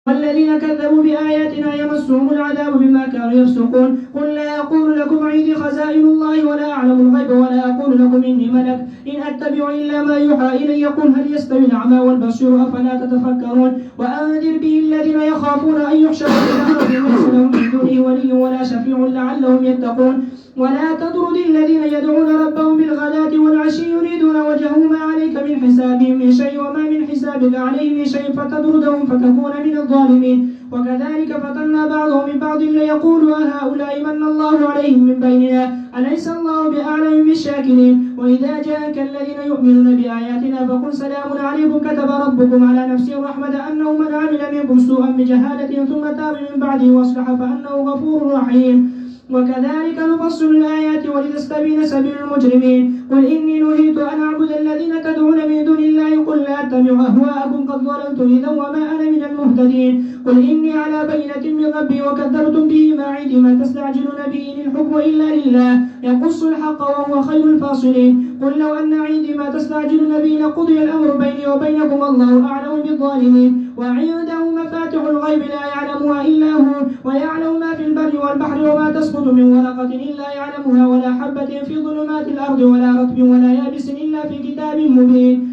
والذين كذبوا بآياتنا يمسهم العذاب بما كانوا يفسقون. قل لا أقول لكم عندي خزائن الله ولا أعلم الغيب ولا أقول لكم إني ملك إن أتبع إلا ما يوحى إلي. قل هل يستوي الأعمى والبصير أفلا تتفكرون. وأنذر به الذين يخافون أن يحشروا إلى أرض ليس لهم من دونه ولي ولا شفيع لعلهم يتقون. ولا تطرد الذين يدعون ربهم بالغداة والعشي يريدون وجهه ما عليك من حسابهم من شيء وما من حسابك عليهم من شيء فتطردهم فتكون من الظالمين. وكذلك فتنا بعضهم من بعض ليقولوا هؤلاء من الله عليهم من بيننا أليس الله بأعلم بالشاكرين. وإذا جاءك الذين يؤمنون بآياتنا فقل سلام عليكم كتب ربكم على نفسه الرحمة أنه من عمل منكم سوءا بجهالة ثم تاب من بعده وأصلح فأنه غفور رحيم. وكذلك نفصل الآيات ولتستبين سبيل المجرمين. قل إني نهيت أن أعبد الذين تدعون من دون الله قل لا أتبع أهواءكم قد ضللت إذا وما أنا من المهتدين. قل إني على بينة من ربي وكذبتم به ما عندي ما تستعجلون به إن الحكم إلا لله يقص الحق وهو خير الفاصلين. قل لو أن عندي ما تستعجلون به لقضي الأمر بيني وبينكم الله أعلم بالظالمين. وعنده مفاتح الغيب لا يعلمها إلا هو ويعلم ما في البر والبحر وما تسقط من ورقة إلا يعلمها ولا حبة في ظلمات الأرض ولا رطب ولا يابس إلا في كتاب مبين.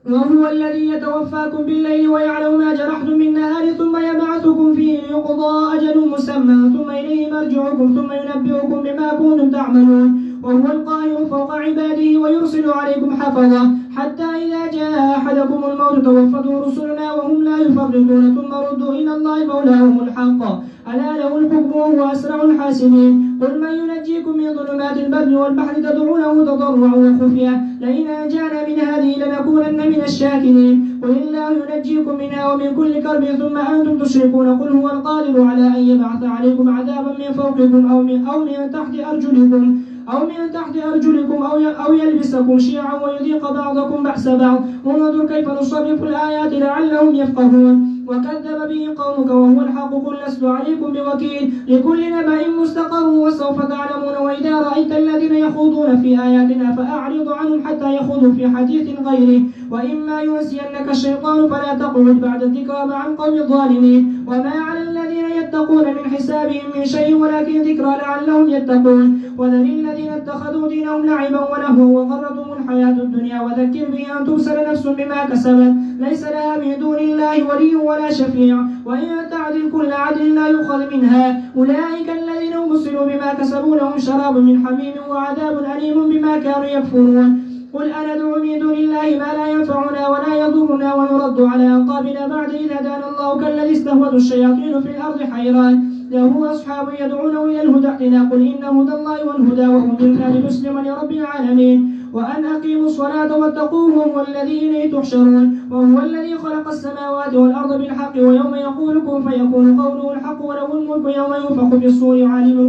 وهو الذي يتوفاكم بالليل ويعلم ما جرحتم بالنهار ثم يبعثكم فيه ليقضى أجل مسمى ثم إليه مرجعكم ثم ينبئكم بما كنتم تعملون. وهو القاهر فوق عباده ويرسل عليكم حفظة حتى إذا جاء أحدكم الموت توفته رسلنا وهم لا يفرطون ثم ردوا إلى الله مولاهم الحق ألا له الحكم وهو أسرع الحاسبين. قل من ينجيكم من ظلمات البر والبحر تدعونه تضرعا وخفيا لئن أنجانا من هذه لنكونن من الشاكرين. قل الله ينجيكم منها ومن كل كرب ثم أنتم تشركون. قل هو القادر على أن يبعث عليكم عذابا من فوقكم أو من تحت أرجلكم أو يلبسكم شيعا ويذيق بعضكم بأس بعض. انظر كيف نصرف الآيات لعلهم يفقهون. وكذب به قومك وهو الحق قل لست عليكم بوكيل لكل نبأ مستقر وسوف تعلمون. وإذا رأيت الذين يخوضون في آياتنا فأعرض عنهم حتى يخوضوا في حديث غيره وإما ينسينك الشيطان فلا تقعد بعد الذكرى مع القوم الظالمين. وما على الذين يتقون من حسابهم من شيء ولكن ذكرى لعلهم يتقون. وذر الذين اتخذوا دينهم لعبا ولهوا وغرتهم الحياة الدنيا وذكر به أن تبصر نفس بما كسبت ليس لها من دون الله ولي ولا شفيع وإن تعدل كل عدل لا يؤخذ منها. أولئك الذين أبصروا بما كسبوا لهم شراب من حميم وعذاب أليم بما كانوا يكفرون. قل أندعو من دون الله ما لا ينفعنا ولا يضرنا ونرد على أعقابنا بعد إذ هدانا الله كالذي استهوته الشياطين في الأرض حيران له أصحاب يدعونه إلى الهدى ائتنا. قل إن هدى الله والهدى وأمرنا لنسلم لرب العالمين وأن أقيموا الصلاة واتقوه وهو الذي إليه تحشرون. وهو الذي خلق السماوات والأرض بالحق ويوم يقول كن فيكون قوله الحق وله الملك يوم ينفخ في الصور عالم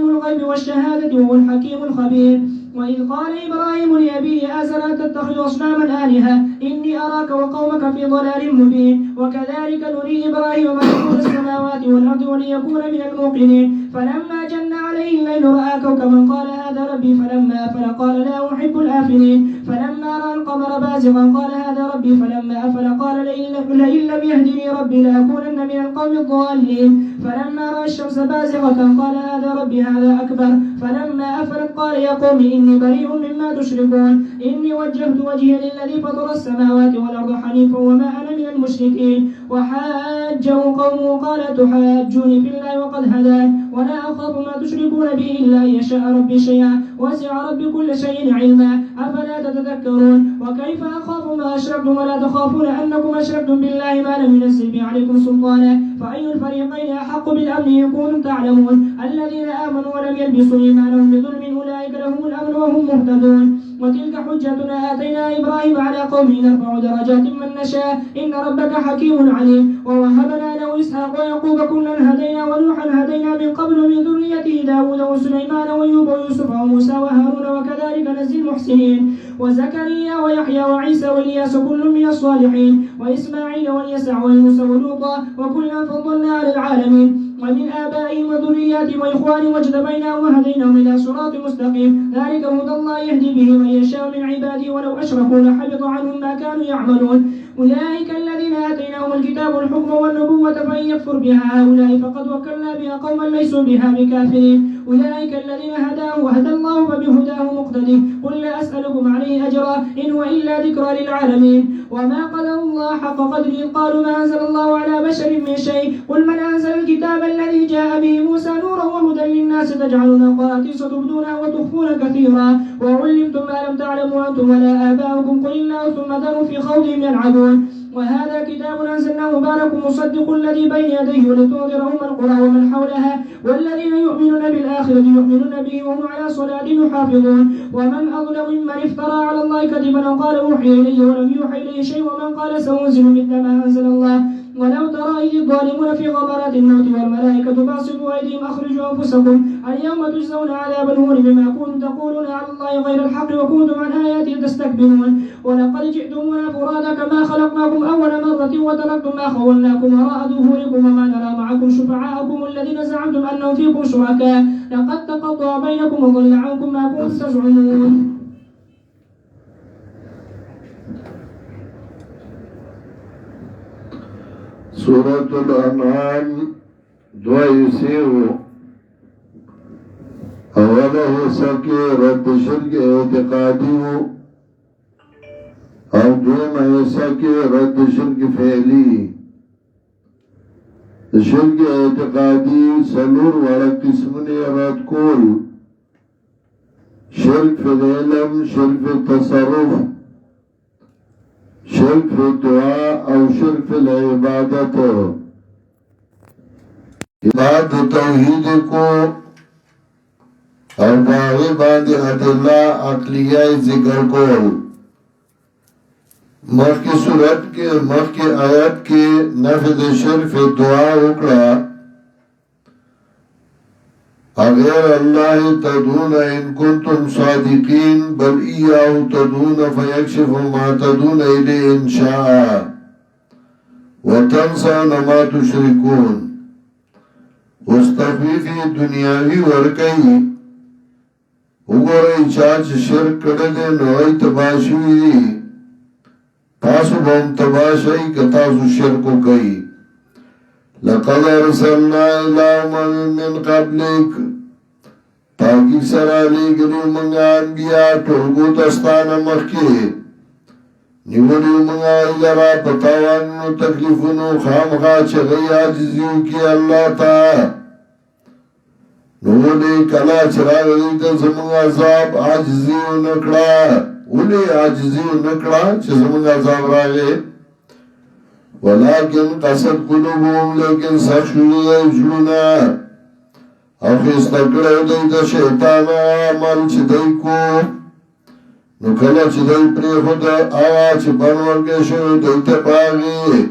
الغيب والشهادة وهو الحكيم الخبير. وإذ قال إبراهيم لأبيه آزر تتخذ أصناما آلهة إني أراك وقومك في ضلال مبين. وكذلك نري إبراهيم ملكوت السماوات والأرض وليكون من الموقنين. فلما جن عليه الليل رأى كوكبا قال هذا ربي فلما أفل قال لا أحب الآفلين. فلما رأى القمر بازغا قال هذا ربي فلما أفل قال لئن لم يهدني ربي لأكونن من القوم الضالين. فلما رأى الشمس بازغة قال هذا ربي هذا أكبر. فلما أفلت قال يا قوم إني بريء مما تشركون إني وجهت وجهي للذي فطر السماوات والأرض حنيفا وما أنا من المشركين. وحاجه قومه قال تحاجوني في الله وقد هدان ولا أخاف ما تشركون به إلا أن يشاء ربي شيئا وسع ربي كل شيء علما أفلا تتذكرون. وكيف أخاف ما أشركتم ولا تخافون أنكم أشركتم بالله ما لم ينزل به عليكم سلطانا فأي الفريقين أحق بالأمن إن كنتم تعلمون. الذين آمنوا ولم يلبسوا إيمانهم بظلم أولئك لهم الأمن وهم مهتدون. وتلك حجتنا آتينا إبراهيم على قومه نرفع درجات من نشاء إن ربك حكيم عليم. ووهبنا له إسحاق ويعقوب كلا هدينا ونوحا هدينا من قبل من ذريته داود وسليمان وأيوب ويوسف وموسى وهارون وكذلك نجزي المحسنين. وزكريا ويحيى وعيسى وإلياس كل من الصالحين وإسماعيل واليسع ويونس ولوطا وكلا فضلنا على العالمين. ومن آبائهم وذرياتهم وإخوانهم واجتبيناهم وهديناهم إلى صراط مستقيم ذلك هدى الله يهدي به من يشاء من عباده ولو أشركوا لحبط عنهم ما كانوا يعملون. أولئك الذين آتيناهم الكتاب والحكم والنبوة فإن يكفر بها هؤلاء فقد وكلنا بها قوما ليسوا بها بكافرين أولئك الذين هدى الله فبهداه مقتدي قل لا أسألكم عليه أجرا إن هو إلا ذكرى للعالمين وما قدروا الله حق قدره قالوا ما أنزل الله على بشر من شيء قل من أنزل الكتاب الذي جاء به موسى نورا وهدى للناس تجعلون قراطيس تبدونها وتخفون كثيرا وعلمتم ما لم تعلموا أنتم ولا آباؤكم قل الله ثم ذروا في خوضهم يلعبون وهذا كتاب أنزلناه مبارك مصدق الذي بين يديه ولتنذر أم القرى ومن حولها والذين يؤمنون بالآخرة يؤمنون به وهم على صلاة يحافظون ومن أظلم ممن افترى على الله كذبا أو قال أوحي إلي ولم يوحى إليه شيء ومن قال سأنزل مثل ما أنزل الله ولو ترى إذ الظالمون في غمرات الموت والملائكة باسطوا أيديهم أخرجوا أنفسكم اليوم تجزون عذاب الهون بما كنتم تقولون على الله غير الحق وكنتم عن آياته تستكبرون ولقد جئتمونا فرادا كما خلقناكم أول مرة وتركتم ما خولناكم وراء ظهوركم وما نرى معكم شفعاءكم الذين زعمتم أنهم فيكم شركاء لقد تقطع بينكم وضل عنكم ما كنتم تزعمون. سورت الانعام دوائیسیو اولا حصہ کے رد شرک اعتقادیو اور دوم حصہ کے رد شرک فعلی. شرک اعتقادی سلور والا قسمنی رد کول شرک فی العلم شرک فی التصرف شرک فی الدعا او شرک فی العبادت. عبادت توحید کو اور باغی باندی ادلہ عقلیہ ذکر کول. مخ کی سورت کے مخ کی آیت کے نفذ شرک فی دعا اکڑا اغیر اللہ تدون ان کنتم صادقین بل ایاہو تدون فیکشف ما تدون الی انشاء وتنسون ما تشرکون. اس تخفیفی دنیاوی ورکی اگوری چاچ شرک کردے نوائی تباشوی دی تاسو بهم تباشی کتاسو شرکو کئی. لقد ارسلنا الى من قبلك تاکی سرا لگلیو منگا انبیاء ٹولگو دستانا مخی نیولیو منگا ادرا پتاوانو تکلیفونو خامخا چغی آجزیو کی اللہ تا نولی کلا چراغ دیتا زمانگا عذاب آجزیو نکڑا اولی آجزیو نکڑا چه زمانگا عذاب راگے ولیکن قصد قلوبهم لیکن سخشوی جلونا او خستکڑو دیتا شیطانا عمل چه دی کو نو کلا چه دی پری خود آوا چه بنورگے شو دیتا پاگی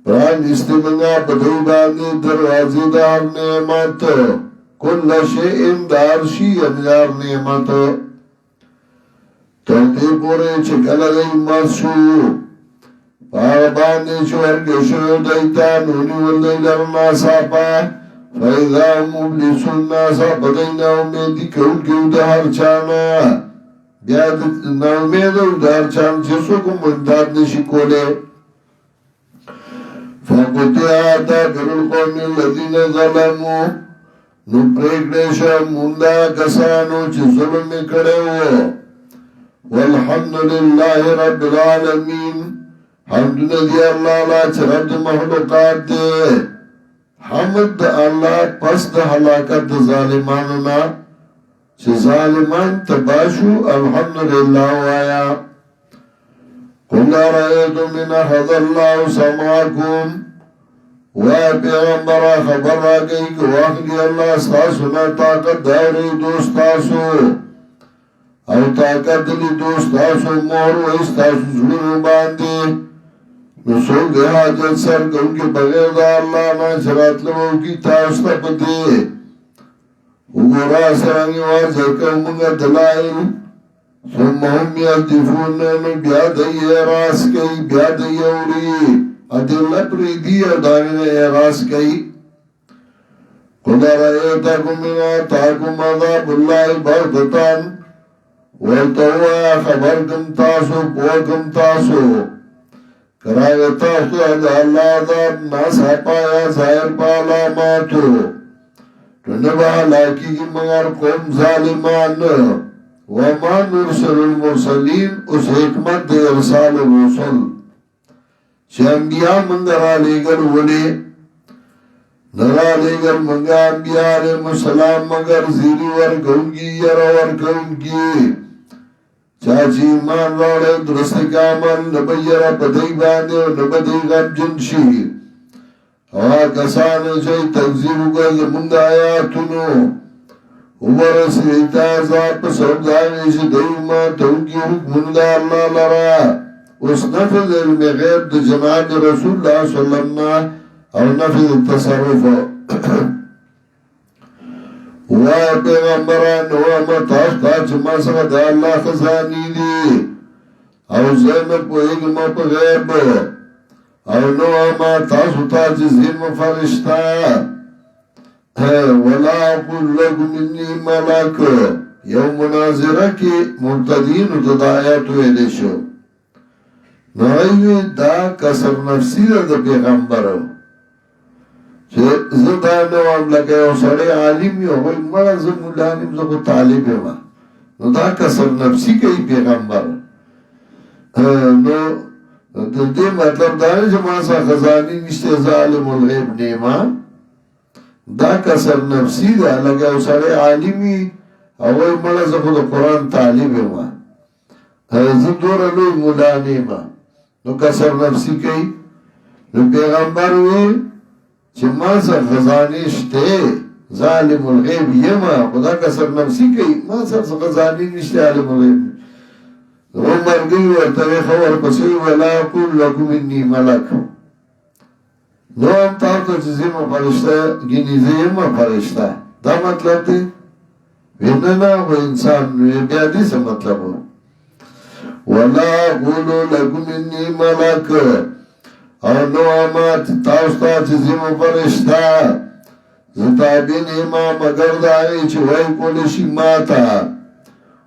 پران استمنگا بدوی باندی دروازی دار نعمت کل شئیم دار شیم دار نعمت تردی پوری چه کلا دی مرسو باندې چورګ شو دیتا نونی ولې لرما صاحبا فایدا مبلسون ناس بدینا امیدی کول کېو د هر چانه بیا د نو امیدو د هر چان چې څوک منداد نشي کوله. فقطع دابر القوم الذين ظلموا نو پرېږدې شو مونږه کسانو چې ظلم کړو. والحمد لله رب العالمین حمدنا دی اللہ لا چرد محلوقات دے حمد دا اللہ پس دا حلاکت دا ظالمانونا چه ظالمان تباشو الحمدللہ وایا. قل رأیتو من احد اللہ سماکم وای پیغمبرہ خبر را گئی کہ واقعی اللہ استاسونا طاقت داری دوستاسو او طاقت لی دوستاسو مہر و استاسو ظلم باندے نسول دے حاجت سر کن کے بغیر دا اللہ نا چرات لبو کی تاستا پتے اگورا سرانی واضح کر منگا دلائل ثم هم یلتفون نمی بیادی اعراس کئی بیادی اوری ادلہ پریدی ادامین اعراس کئی. قد رأیتاکم من آتاکم عذاب اللہ بغتتان ولتوا خبرکم تاسو پوکم تاسو کراغتا خدا اللہ عذاب ناسا پایا ظاہر پالاماتو تنبا حلاکی کی مگر قوم ظالمان وما نرسل المرسلین اس حکمت دے ارسال الرسل چه انبیاء منگا را لیگر ولی نرا لیگر منگا انبیاء علیہ السلام مگر زیری ورکونگی یرا ورکونگی چاچی ایمان روڑے درست کامل نبیرہ بدئی باندے و نبدئی غم جنشی ہوا کسانو چاہی تقزیب گل منگ آیاتونو عمرس ریتا عذاب سودانیش دیوما توکی حکمن دا اللہ لرا اس نفذ علم غیب دا جناب رسول اللہ صلی اللہ علیہ وسلم او نفذ التصرف وای پیغمبران وما تاستا چما سوا دا اللہ خزانی دی او زیم پو علم پو غیب او نو اما تاسو تا جزیم فرشتا ولا اقول لکم انی ملک یو مناظرہ کی مرتدین و تدایاتو ایلیشو نوائیوی دا کسر نفسی دا پیغمبرو چه زدہ نوام لگے او سڑے عالمی ہو وی مرا زمولانیم زکو طالبی ما نو دا کسر نفسی کئی پیغمبر نو دے مطلب دانے جماسا خزانی نشتے ظالم الغیب نیما دا کسر نفسی دا لگا او سڑے عالمی اوی مرا زکو دا قرآن طالبی ما زدور لوی مولانی ما نو کسر نفسی کئی نو پیغمبر وی چه ما سر خزانی شتے ظالم الغیب یما خدا کسر نفسی کئی ما سر خزانی نشتے عالم الغیب نو مرگی ورطوی خور پسوی ولا اقول لکم انی ملک نو ہم تاوتا چیزی ما فرشتا گینیزی ما فرشتا دا مطلب دی ویننا و انسان بیادی سے مطلب ہو ولا اقول لکم انی ملک او نو آمات تاوستا چیزی ما فرشتا زتابین امام اگر دائی چی وی کولشی ماتا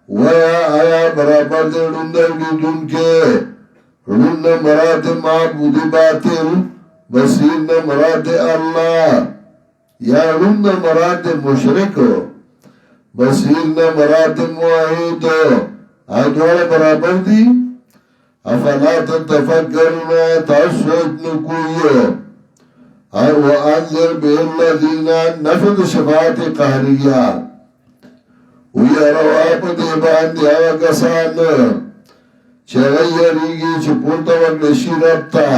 ویا آیا برابر دے رندر گیدون کے رند مراد معبود باطل بسیر مراد اللہ یا رند مراد مشرک بسیر مراد موحید آدوار برابر دی افلا تتفکرون تاسوچ نکوئی وانذر بالذین نفذ شفاعت قہریہ وی رواب دیبان دیاو کسان چغیریگی چپورتا وقلشی ربتا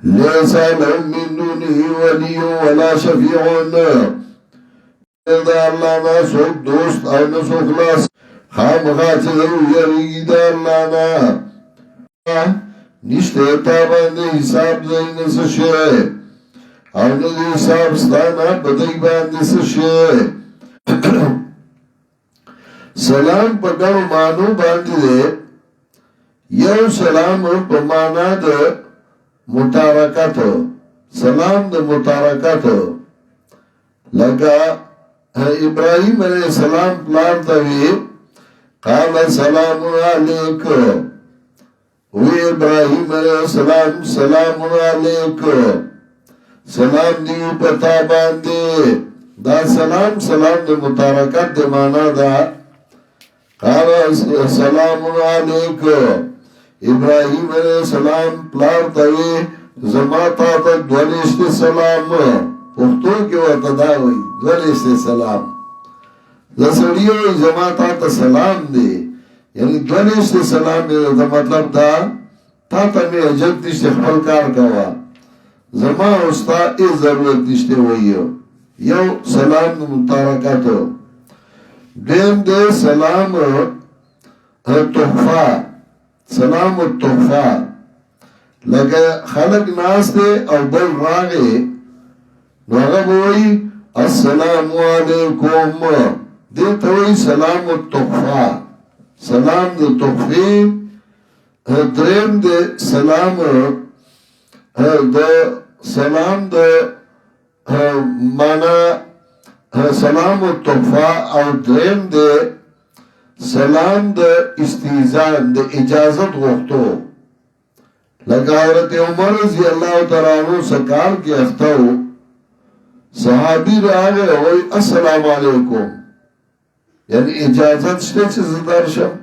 لیسا لهم من دونه ولی ولا شفیعون دا اللہ نا سوک دوست او نسو خلاص خام خاچ ضرور یریگی دا اللہ نا نشتے تاباندے حساب زین سشے او ندی حساب ستانا بدئی باندے سشے سلام پکڑو مانو باندے دے یو سلام پا مانا دا متارکت سلام دا متارکت لگا ابراہیم علیہ السلام پلار تاوی قال سلام علیک وی ابراہیم علیہ السلام سلام علیک سلام دیو پتا باندے دا سلام دا متارکت دا مانا دا قال سلام علیک ابراہیم علیہ السلام پلار تاوی زماتا تا دونشت سلام پختو کے وقت دا ہوئی دونشت سلام زسڑیو زماتا تا سلام دے یعنی دونشت سلام دے دا مطلب دا تا میں عجب نشتے خلکار کوا زما استا ای ضرورت نشتے ہوئیو یو سلام دا متارکتو دیم دے سلام تحفہ سلام التحفہ لگا خلق ناس دے او بل راگے نوغب ہوئی السلام علیکم دیتا ہوئی سلام التحفہ سلام دے تحفی درم دے سلام دے مانا سلام التحفہ او درم دے سلام د استیزان د اجازت غوښتو لکه حضرت عمر رضی اللہ تعالی عنہ سکال کی اختو صحابی راغه وای السلام علیکم یعنی اجازت شته چې زدار شم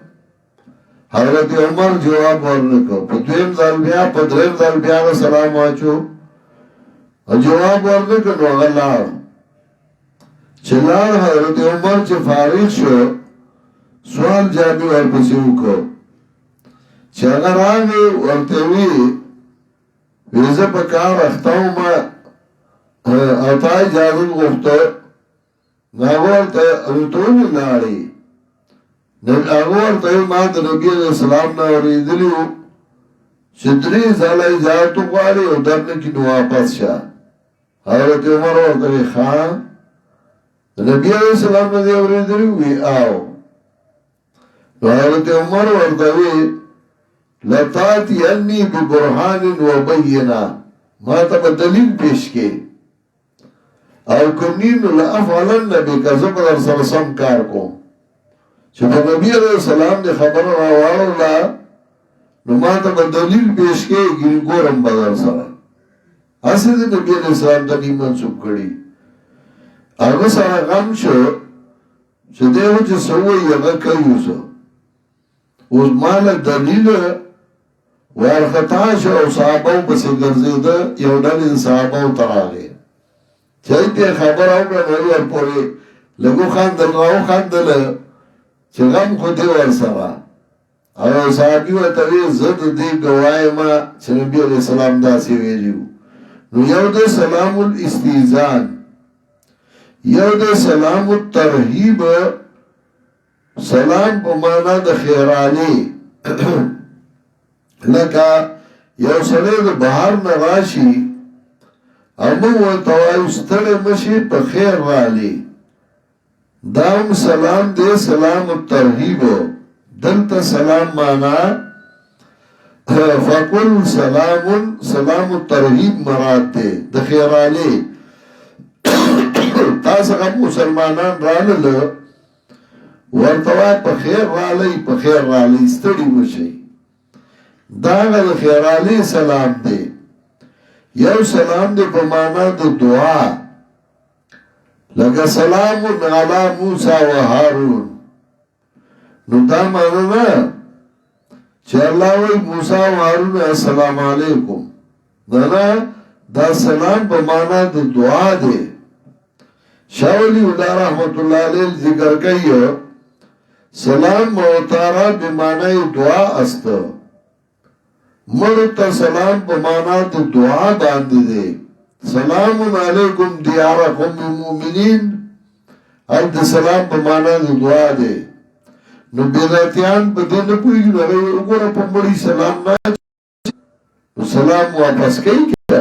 حضرت عمر جواب ورنکو په دویم ځل بیا په دریم ځل بیا سلام واچو جواب ورنکو نو غلار چلار حضرت عمر چې فارغ شو سوال جابی ورپسې وکړو چې هغه راغی ورته وی ویزه په کار اختاو ما او تا اجازت غوښته هغه ورته ورته لاړې هغه ورته ما د نبی علیہ السلام نه اورېدلي وو چې درې ځله اجازت وغواړي او درنه کې نو واپس شه حضرت عمر ورته وی ښه د نبی علیہ السلام نه دې اورېدلي وي او حضرت عمر ورته وی لتاتی انی ببرهان و بینا ما تا دلیل پیش کے او کنین لافعلن نبی کا زبر سرسم کار کو چونکہ نبی علیہ السلام نے خبر راوارلا نو ما تا دلیل پیش کے گن گورم بدر سر اسی دی نبی علیہ السلام تا نیم منصوب کری اگه سر غم شو چه دیو چه سوئی اگه کریو سو اوز مال دلیل وارخطا شو او صحابو بسی گرزیده یو ڈلی صحابو تراغی چایتی خبر آوگا نوی ورپوری لگو خاندل راو خاندل چه غم خودی ورسرا او صحابی و تاوی زد دی گوائی ما چه نبی علیہ السلام دا سی ویلیو نو یو دے سلام الاستیزان یو دے سلام الترحیب سلام پا مانا دا خیرالی لکه یو سړی د بهر نه راشي امو ورته وایو ستړی مشي په خیر رالی دا هم سلام دی سلام الترحیب دلته سلام معنا فقل سلام الترحیب مراد دی د خیرالی تاسو هم مسلمانان رالل ورته وای په خیر رالی ستړی مشي داغه د خیرالی سلام دی یو سلام دی په معنا د دعا لکه سلام علی موسی و هارون نو دا معنا نه چې الله وی موسی و هارون السلام علیکم دا سلام په معنا د دعا دی شاولی الله رحمت الله علیه ذکر کوي سلام موتارا بمعنی دعا است مرد سلام پا مانا دی دعا باندی دی سلام علیکم دیارکم مومنین ال دی سلام پا مانا دی دعا دی نو بیداتیان پا دی نپوئی گی نو اگونا پا مڑی سلام نا نو سلام واپس کئی کیا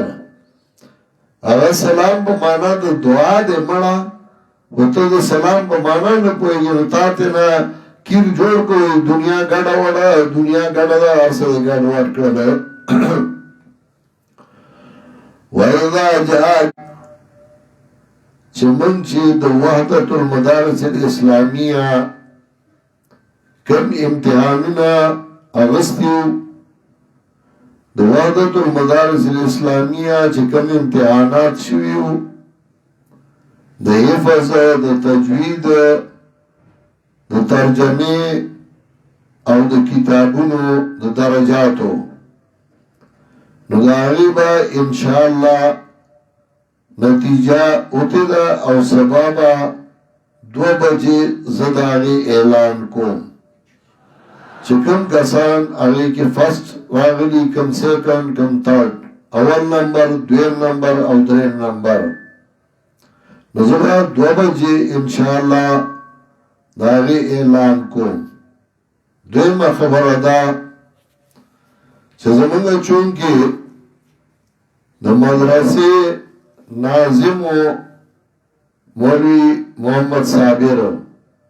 اگر سلام پا مانا دی دعا دی مڑا و تو دی سلام پا مانا نپوئی گی نو تاتی نا کیر جوڑ کوئی دنیا گڑا وڑا دنیا گڑا دا ارسد گڑا وڑ کرده وَإِذَا جَاءَ چمن چی دا وحدت المدارس الاسلامیہ کم امتحاننا اغسطیو دا وحدت المدارس الاسلامیہ چی کم امتحانات شویو دا حفظ دا تجوید د ترجمه او د کتابونو د درجاتو نو دا غیبا انشاءاللہ نتیجه اوتی دا او سبابا 2 بجے زداغی اعلان کوم چکم کسان اغی کی فرسٹ واغلی کم سیکنڈ کم تھرڈ اول نمبر دویم نمبر او درین نمبر نو زدہ 2 بجے انشاءاللہ داغی اعلان کوم دویم خبر ادا چه زمانگا چونکه دا مدرسه ناظم و مولی محمد صابر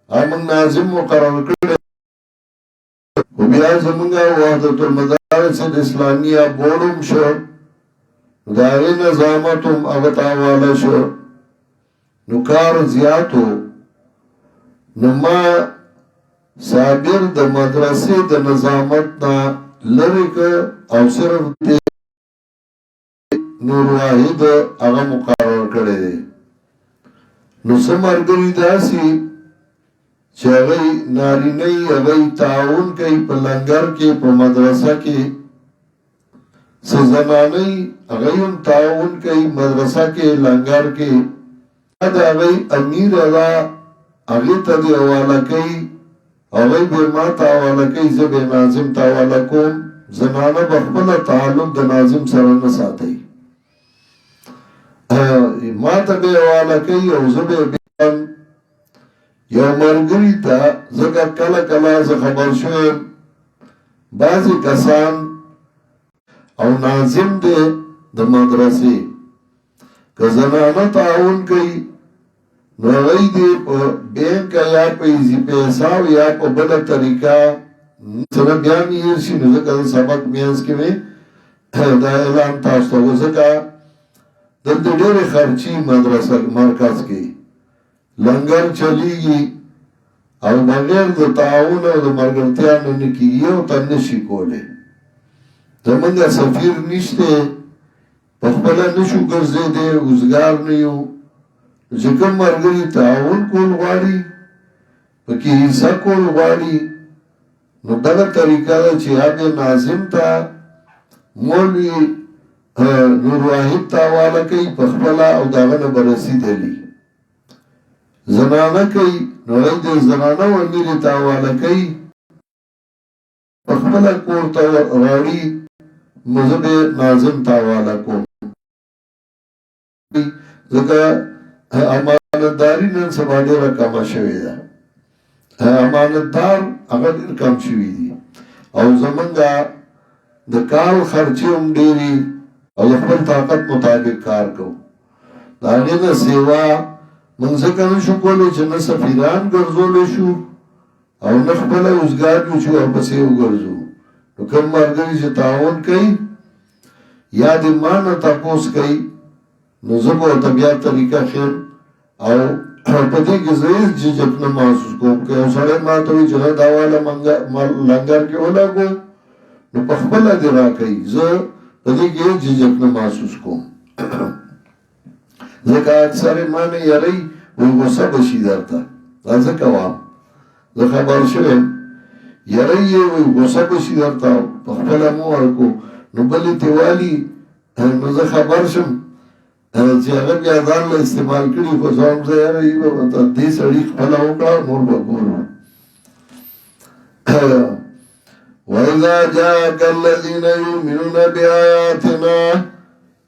آمن ناظم مقرر کرده و بیا زمانگا وحدت المدارس الاسلامیہ بورم شو داغی نظامتم اغتاوالا شو نکار زیادو نو ما صابر د مدرسې د نظامت نه لرې که او صرف د نور واحد هغه مقرر کړی دی. نو څه ملګري داسې چې هغوی نارینه هغوی تعاون کوي په لنګر کې په مدرسه کې، څه زنانه هغوی هم تعاون کوي مدرسه کې لنګر کې. د هغوی امیر هغه هغې ته دې حواله کوي، هغوی به ما ته حواله کوي، زه به ناظم ته حواله کوم. زنانه به خپله تعلق د ناظم سره نه ساتي، ما ته به حواله کوي او زه به یو ملګري ته ځکه کله کله زه خبر شوم بعضې کسان او ناظم دی د مدرسې که زنانه تعاون کوي نو هغوی دې په بینک یا په اضافي حساب یا په بله طریقه سره بیا مې هېر شي. نو ځکه د سبق منځ کې مې دا اعلان تاسو ته و، ځکه دلته ډېرې خرچي مدرسه مرکز کې لنګر چلیږي او بغیر د تعاون او د ملګرتیا نه نه کېږي، یو تن نه شي کولی. زمونږ سفیر نشته، په خپله نه شو ګرځېدی، اوزګار نه یو. چې کوم ملګري تعاون کول غواړي، پکې حصه کول غواړي، نو دغه طریقه ده چې یا به ناظم ته مولوي نور واحد ته حواله کوي په خپله او د هغه نه به رسید علي. زنانه کوي نو هغوی د زنانه و امیرې ته حواله کوي، په خپله کور ته راوړي، نو زه به ناظم ته حواله کوم. ځکه امانتداري نن سبا ډېره کمه شوې ده، امانتدار هغه ډېر کم شوي دي، او زمونږ د کال خرچې هم ډېرې او د خپل طاقت مطابق کار کوو. د هغې نه سیوا موږ ځکه نه شو کولی چې نه سفیران ګرځولی شو او نه خپله اوزګار یو چې ورپسې وګرځو. نو کوم ملګري چې تعاون کوي یا د ما نه تپوس کوي نو زه به ورته بیا طریقه ښیم او په دې کې زه هېڅ ججک نه محسوس کوم. که یو سړی ما ته وایي چې دا واله لنګر کې ولګو نو په خپله دې راکوي، زه په دې کې هېڅ ججک نه محسوس کوم. ځکه اکثر ما نه یری وایي غصه به شي درته، دا زه کوم، زه خبر شویم یری یې وایي غصه به شي درته، په خپله مو ورکو نو بلې ته والي نو زه خبر شم چې هغه بیا ځان له استعمال کړي، خو زه هم زه یاره دې سړي خپله وکړه نور به ګورو. وَإِذَا جَاءَكَ الَّذِينَ يُؤْمِنُونَ بِآيَاتِنَا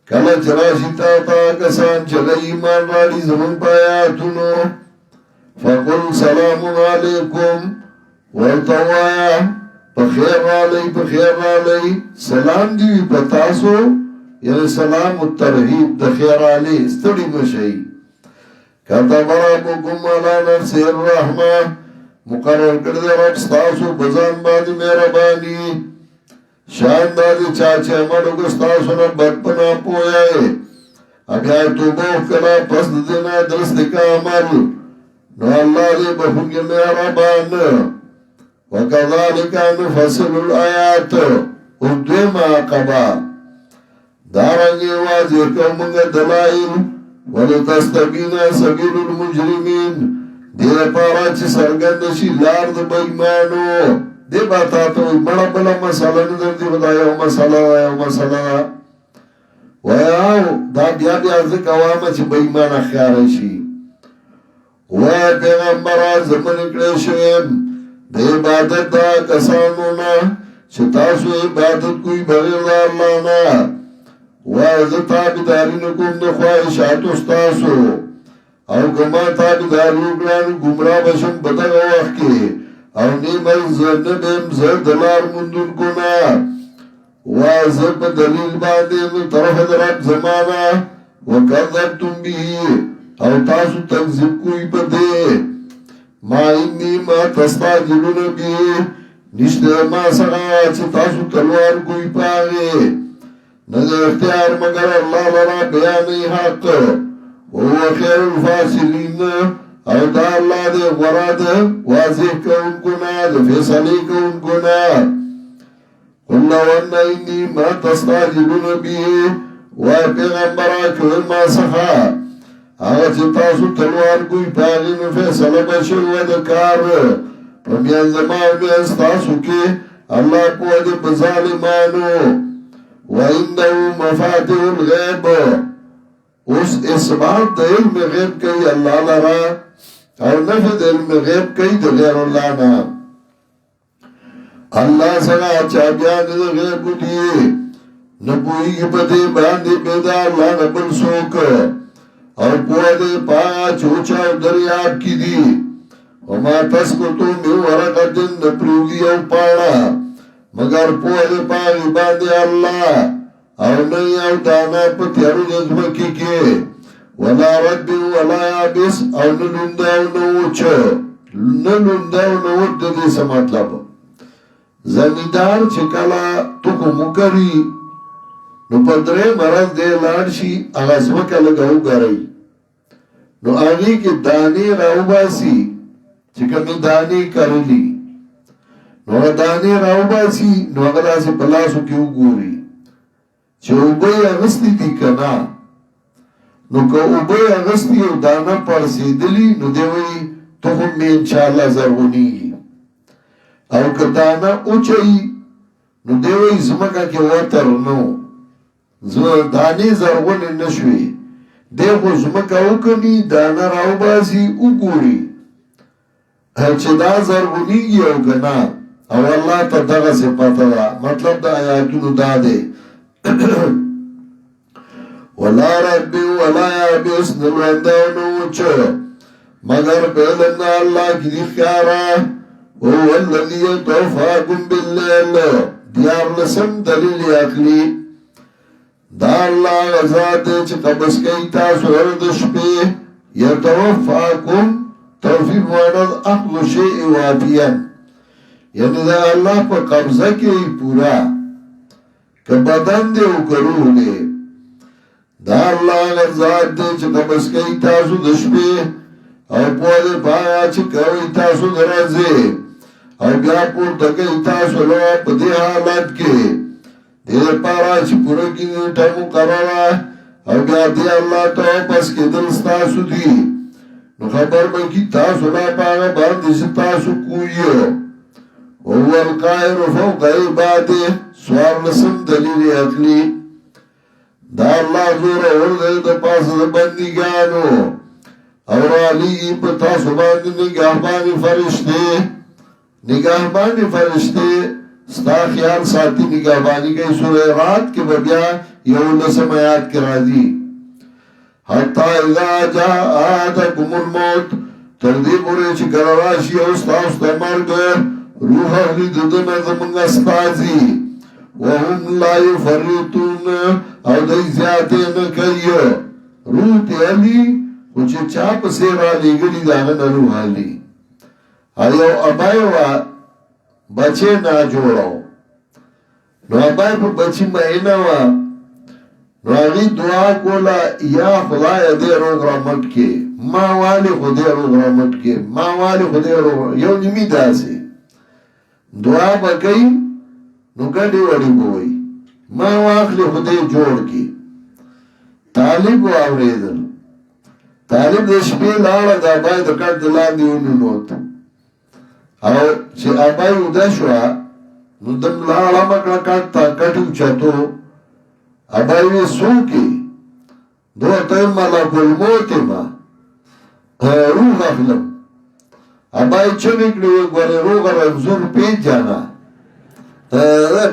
کله چې راشي تا ته کسان چې له ایمان راړي زموږ په آیاتونو فقل سلام علیکم، ورته ووایه په خیر راغلی، په خیر راغلی، سلام دې وي په تاسو، یعنی سلام الترحیب د خیر راغلی، ستړي مه شئ. کتب ربکم علی نفسه الرحمه، مقرر کړی دی رب ستاسو په ځان باندې مهرباني. شان دادی چاچه عمل کو ستاسو نه بد په ناپوهی، بیا یې توبه وکړه پس د دې نه درست کا عمل، نو الله دې بخښونکی مهربان. وکذلک نفصل الآیات، دویمه عقبه دارنګې واضح کوو موږ دلایل ولتستبین سبیل المجرمین، دې لپاره چې څرګنده شي لار د بېایمانو. دې به تا ته وایي بله بله مسله نه درځي، خو دا یو مسله ده، یو مسله ده وایه دا بیا بیا زه کومه چې بېایمانه ښکاره شي. وایه پیغمبره زه منع کړی شوی یم د عبادت دا کسانو نه چې تاسو عبادت کوئ بغیر د الله نه. وایه زه تابعداري نه کوم د خواهشاتو ستاسو، او که ما تابعداري وکړه نو ګمراه به شم په دغه وخت کې، او نیمه زه نه بیم زه د لار موندونکو نه. وایه زه په دلیل باندې نو طرفه د رب زما نه وکذبتم به، او تاسو تکذیب کوئ په دې. ما انی ما تستعجلون به، نشته ما سره چې تاسو تلوار کوئ په هغې، نه د اختیار مگر الله لرا بیانوي حق، وهو خیر الفاصلین، او دا اللہ دے غراد واضح کونکونا دے فیصلی کونکونا قل لو ان انی ما تستاجلون بیه وای پیغمبرا کوئی ما سخا آغا چه تاسو تلوار کوئی پاگی نو فیصله بشو و دکار پمیان زمان بیانس تاسو که اللہ کو دے بظالمانو و اندو مفاتح الغیب اس اثبات دا علم غیب کئی اللہ لرا اور نفد علم غیب کئی دا غیر اللہ نا اللہ سنا چابیان دا غیب دیئے نبوئی کی پتے باندے پیدا اللہ نبل سوک اور پوہ پایا چوچا دریاب کی دی وما تسکتو میں ورقت نپریوگی او پاڑا مگر پوہ پاگی باندے اللہ اور نہیں او دانا پتیارو دزمکی کے ولا رد ولا یابس او نلنداو نوچ نلنداو نوچ دے سے مطلب زمیدار چکلا تکو مکری نو پدرے مرض دے لانشی اغازمکا لگاو گرائی نو آگی کی دانی راو باسی چکمی دانی کرلی نو دانی راو باسی نو اگر آسی پلاسو کیو گوری چه اوبای اغسطی دی کنا نو که اوبای اغسطی او دانا پرسی دلی نو دیوئی تخم میں انشاءاللہ زرغنی او که دانا اوچئی نو دیوئی زمکا کی وطر نو دانی زرغن نشوی دیکھو زمکا اوکنی دانا راو بازی او گوری چه دا زرغنی گی او کنا او اللہ تا دغا سے پتا دا مطلب دا آیاتونو دا دے ولا ربی ولا یابس نلوندانو چه مگر بیلن اللہ کی دخیارا وهو الذي يتوفاكم باللیل دیار لسم دلیل اقلی دا اللہ غزات چه قبس کئی تاسو اردش پی یتوفاکم توفیق واند اخذ شیئی وافیا یعنی دا اللہ پا قبضہ کی پورا کہ بدن دے او کرو لے دا اللہ غزات دے چه قبس کئی تاسو دشپی او پوادے پایا چه کوئی تاسو درازے او بیا پور تکی تاسو لوا پدی حالات کے دیر پارا چی پورا کی نیٹا مقررہ او بیا دی اللہ تو پس کے دلستاسو دی نو خبر بکی تاسو لا پاگا باندی سے تاسو کوئیو وهو القاہر فوق عبادے سوار لسم دلیل اقلی دا اللہ زور اولد دا پاس دا بندگانو اور علی پتا سبان نگاہبانی فرشتے ستا خیال ساتی نگاہبانی گئی سورہ رات کے ببیا یولسم آیات کرا دی حتی اذا جا آتکم الموت تردی پورے چکر راشی اوستا مرگ روح اہلی ددن زمنگ استازی وهم لا یفرطون او دی زیادے نکیو روح تیالی کچھ چاپ سے را لگلی دانا روح آلی آیو ابائی و بچے نا جوڑاو نو ابائی پا بچی مہینہ و نو آگی دعا کولا یا خدای دے روگ رحمت کے ما والی خدای روگ رحمت کے ما والی خدای روگ رحمت یو نمی دا سے دعا بکئی نو گڑی وڑی بوئی ما واخلی خدای جوڑ کی طالب و آوریدل طالب د شپې لاړه د ابای د کټ د لاندې وننوت او چې ابای وده شوه نو دم لاړه مکړه کټ ته کټ اوچتو ابای وی څوکې دو ته ملک الموت ما روح اخلم ابای چغې کړې ګورې روغ رنځور پیژانا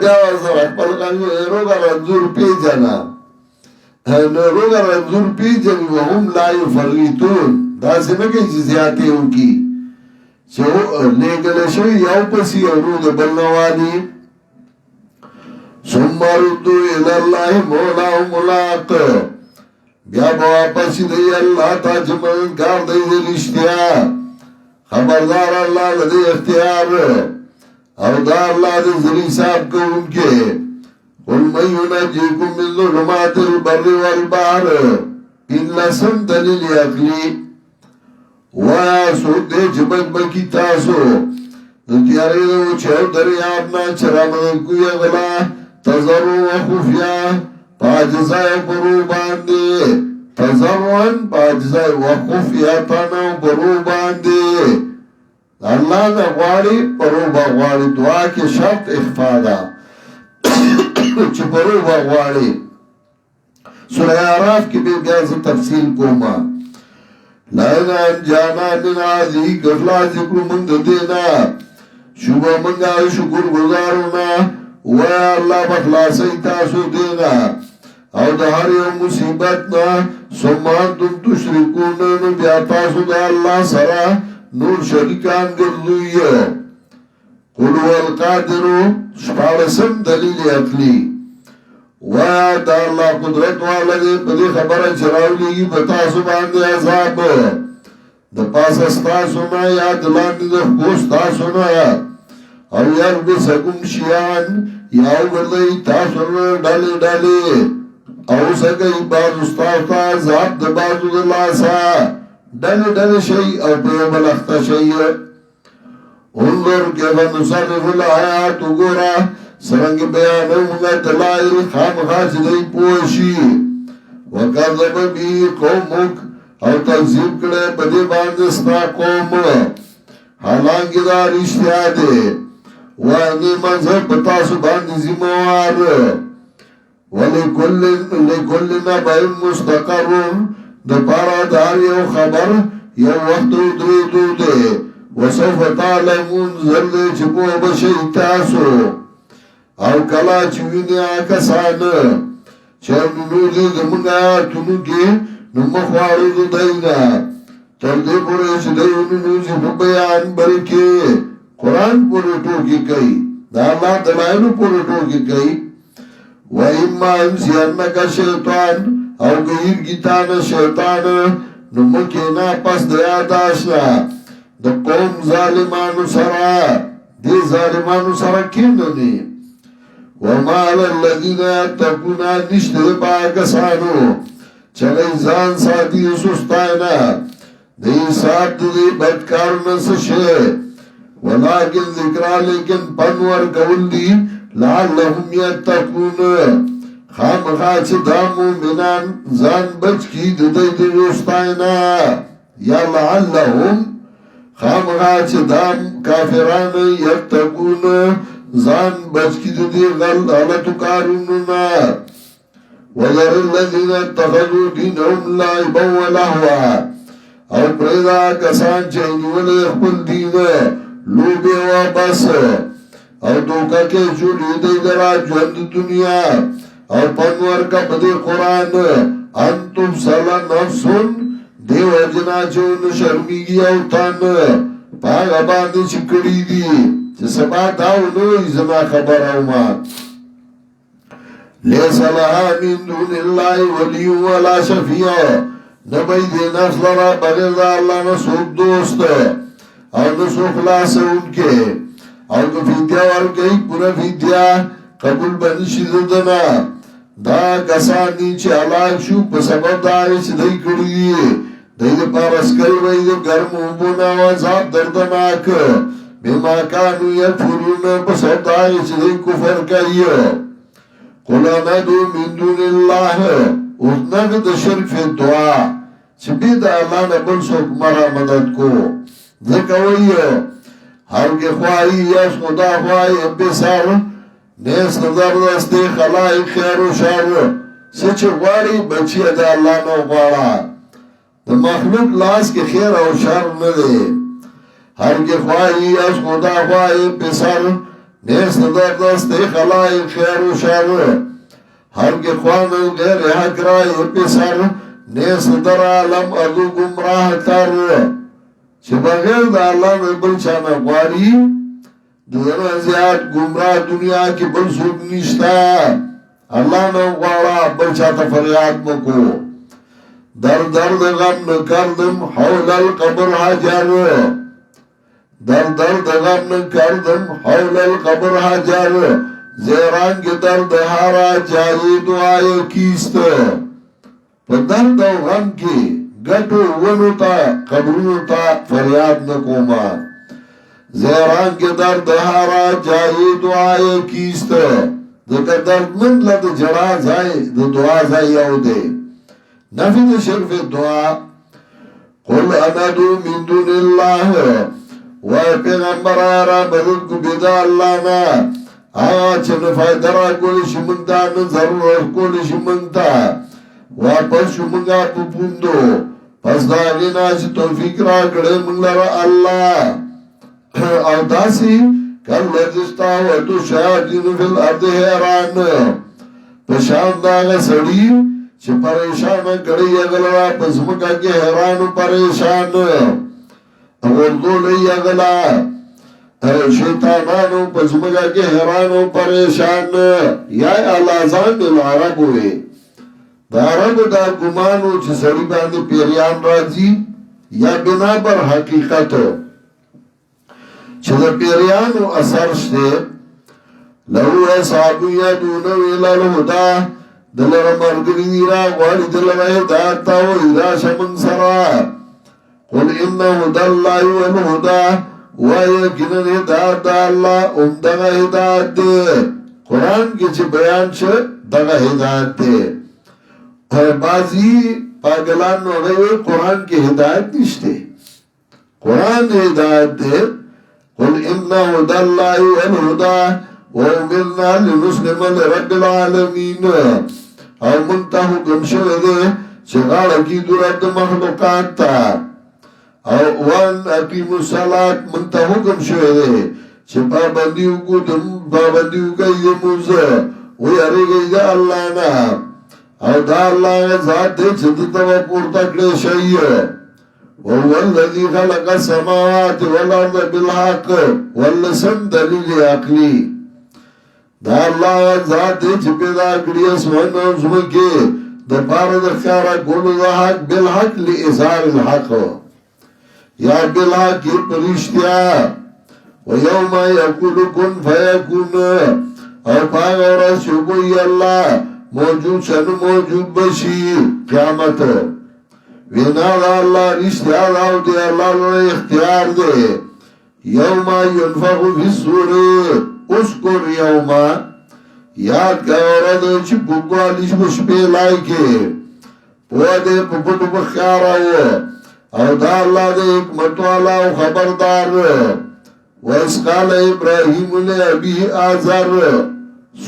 بیا ورسره خپل روغ رنځور پیژانا نو روگا رنزور پیجن وهم لا یفرطون دا سنگی چی زیادی ہو کی چو لیگل شوی یو پسی او دا بلنوالی ثم ردو الاللہ مولا و ملاق بیا بواپسی دی اللہ تا چمنکار دی دی رشتیا خبردار اللہ لدی اختیار او دا اللہ دی ذری صاحب کو ان کے قل من ينجيكم من ظلمات البر والبحر إلا سم دلیل عقلی وایا سوک دے جبک بکی تاسو تیاری دو چهو دریابنا چرامدن کوی غلا تذرو و خفیا پاجزای برو باندے تذروان پاجزای و خفیا تانا برو باندے اللہ دا غواری برو باغواری دعا کی شرط اخفادا چه برو باغواری سورہ عراف کی بھی بیاز تفصیل کوما لائنا انجانا من آذی گفلا ذکر مند دینا شبہ منگا شکر گزارونا ویا اللہ بخلاصی تاسو دینا او دا ہر یو مصیبتنا سمان تم تشرکون بیا تاسو دا اللہ سرا نور شرکان گردوئی قلو القادرو شپارسم دلیل اقلی ویا دا اللہ قدرت والا دے بدی خبر چراولی گی بتاسو باندے عذاب دا پاس استاسونا یا دلانی دا خوستاسونا اور یار بسکم شیان یاو گردئی تاسونا ڈالی ڈالی او سکئی باز استاستا عذاب دا بازو دلاسا ڈالی ڈالی شئی او پیبل اختا شئی انظر کیفا نصرف الآیات گورا سرنگ بیانو منگا دلائل خام خاص دی پوشی وکذب بی قومک او تکذیب کڑے بدی باندستا قوم حالانکہ دا رشتیا دے وانی مذہب بتاسو باندی زموار ولکل نبائم مستقرون دا پارا داری او خبر یو وقت ادریدو دے وصوف تعلمون زرد چپو بشی تاسو او کلا چوینی آکسان چرنو دی دمنگا آتونو کی نمخوارو دو دینا تردی پوریش دیونو نوزی بیان بلکی قرآن پوری ٹوکی کئی دا اللہ دلائنو پوری ٹوکی کئی وَإِمَّا اِمْسِيَنَّكَ شَيْطَان او گئیر گیتان شیطان نمکینا پس دیا داشنا دا قوم ظالمانو سرا دی ظالمانو سرا کیندنی وَمَا لَلَّذِينَ يَتَّقُونَ نِشْتَرِ پاکسانو چلی زان ساتی سستائنا دی سات دی بدکارنا سشے ولیکن ذکرہ لیکن پنور کول دی لعلہم یتقون خام خاچ دامو منان زان بچ کی دی سستائنا یا لعلہم خام خاچ دام کافران یتقون زان بچ کی دی غلطو کاروننا وَذَرِ الَّذِينَ اتَّخَذُوا دِينَهُمْ لَعِبًا وَلَهْوًا او پریدا کسان چاہیے ولی اخبر دین لوبے و بس او دوکا کے جولی دی درا جوند دنیا او پنور کا بدی قرآن انتم صلا نفسن دیو اجنا چون شرمیگی او تن پاگ اباندی چکڑی دی سبا داو نوی زما خبر اومات لیسا لها من دون اللہ ولی ولا شفیع نبی دی نفس لرا بغیر دا اللہ نسوک دوست او نسو خلاص ان کے او که فیدیا ورکی پورا فیدیا قبول بنشی ددنا دا کسانی چه علاق شو پسبب داری چه دی کردی دی دی پارسکل وی دی گرم اوبونا و عذاب دردناک بیما کانو یکفرون پسبب داری چه دی کفر کئی قُلَ نَدُو مِن دُونِ اللَّهِ اُتْنَقِ دَ شرک فی دعا چه بید اللہ نبل سوک مرا مدد کو ذکوئی ہر کے خواہی یس خدا خواہی بسر نیس نظر دستی خلائی خیر و شر سچ غواری بچی دا اللہ نو غوارا دا مخلوق لاس کے خیر و شر ندے ہر کے خواہی یس خدا خواہی بسر نیس نظر دستی خلائی خیر و شر ہر کے خوان غیر حق رائی پسر نیس در عالم ادو گمراہ تر چه بغیر دا اللہ میں بل چانا غواری دورا زیاد گمراہ دنیا کی بل سوک نشتا اللہ نے غوارا بل چاہتا فریاد مکو در درد غم نکردم حول القبر حجر در درد غم نکردم حول القبر حجر زیران کی درد حارا جایی دعای کیست پا درد و غم کی گٹو ونو تا قبرونو تا فریاد نکوما زیران کے در دہارا جائی دعای کیست دکا درد من لد جڑا زائی دعا زائی او دے نفی دے شرف دعا قل اندو من دون اللہ وای پیغمبر آرا مدد کو بیدا اللہ نا آغا چن فائدہ را کولی شمنگتا نظرور کولی شمنگتا واپس شمنگا پپوندو پس داغینا چی توفیق را کڑے منگلر اللہ او داسی کل لجستا و تو شاہدین فی الارد حیران پشان داغ سڑی چی پریشان کڑی اگلرا پسمکا کے حیران پریشان اگردو لئی اگلا شیطانانو پسمکا کے حیران پریشان یا الازان بالعرب ہوئے دا عرب دا گمانو چی سڑی باندے پیریان راجی یا بنا پر حقیقتو چه دا پیریانو اثر شده لہو اصحابو یادونو الالہدا دلر مرگنی دیرا غواری دلر ہدایتاو ادراش من سرا قل انہو داللہ والہدا ویکنن ہدایت دا اللہ دغا ہدایت دے قرآن کی چه بیان چه دغا ہدایت دے بازی پاگلان نو گئے قرآن کی ہدایت نشتے قرآن ہدایت دے قل إِنَّ هُدَى اللَّهِ وَالْهُدَى وَأُمِرْنَا لِنُسْلِمَ لِرَبِّ الْعَالَمِينَ او منتا حکم شده چه غاڑا کی درد مخلوقات تا او وان اقیم الصلاة منتا حکم شده چه پابندیو کو پابندیو کئی موزا وی اری گئی دا اللہ نا او دا اللہ ذات دے چه دتا و پورتا کلی شئی وهو الذي خلق السماوات والارض بالحق واللسن دلیل عقلی دا اللہ ذات دے چھ پیدا کری اسمان و زمکے دا پار دخیارا کولو دا حق بالحق لی اظہار الحق یا بالحق کی پرشتیا و یوم یقول کن فیکون اور پاگ اور شکوی اللہ موجود شن موجود بشی قیامت وینا دا اللہ رشتہ داو دے اللہ لنے اختیار دے یوما ینفق فی السوری اسکر یوما یاد کا عورد چی بکوالیش بشپے لائی کے پوہ دے پپٹو بخیارا ہو او دا اللہ دے حکمت والا و خبردار وَإِسْقَالَ إِبْرَاهِيمُ لِأَبِيهِ آزَر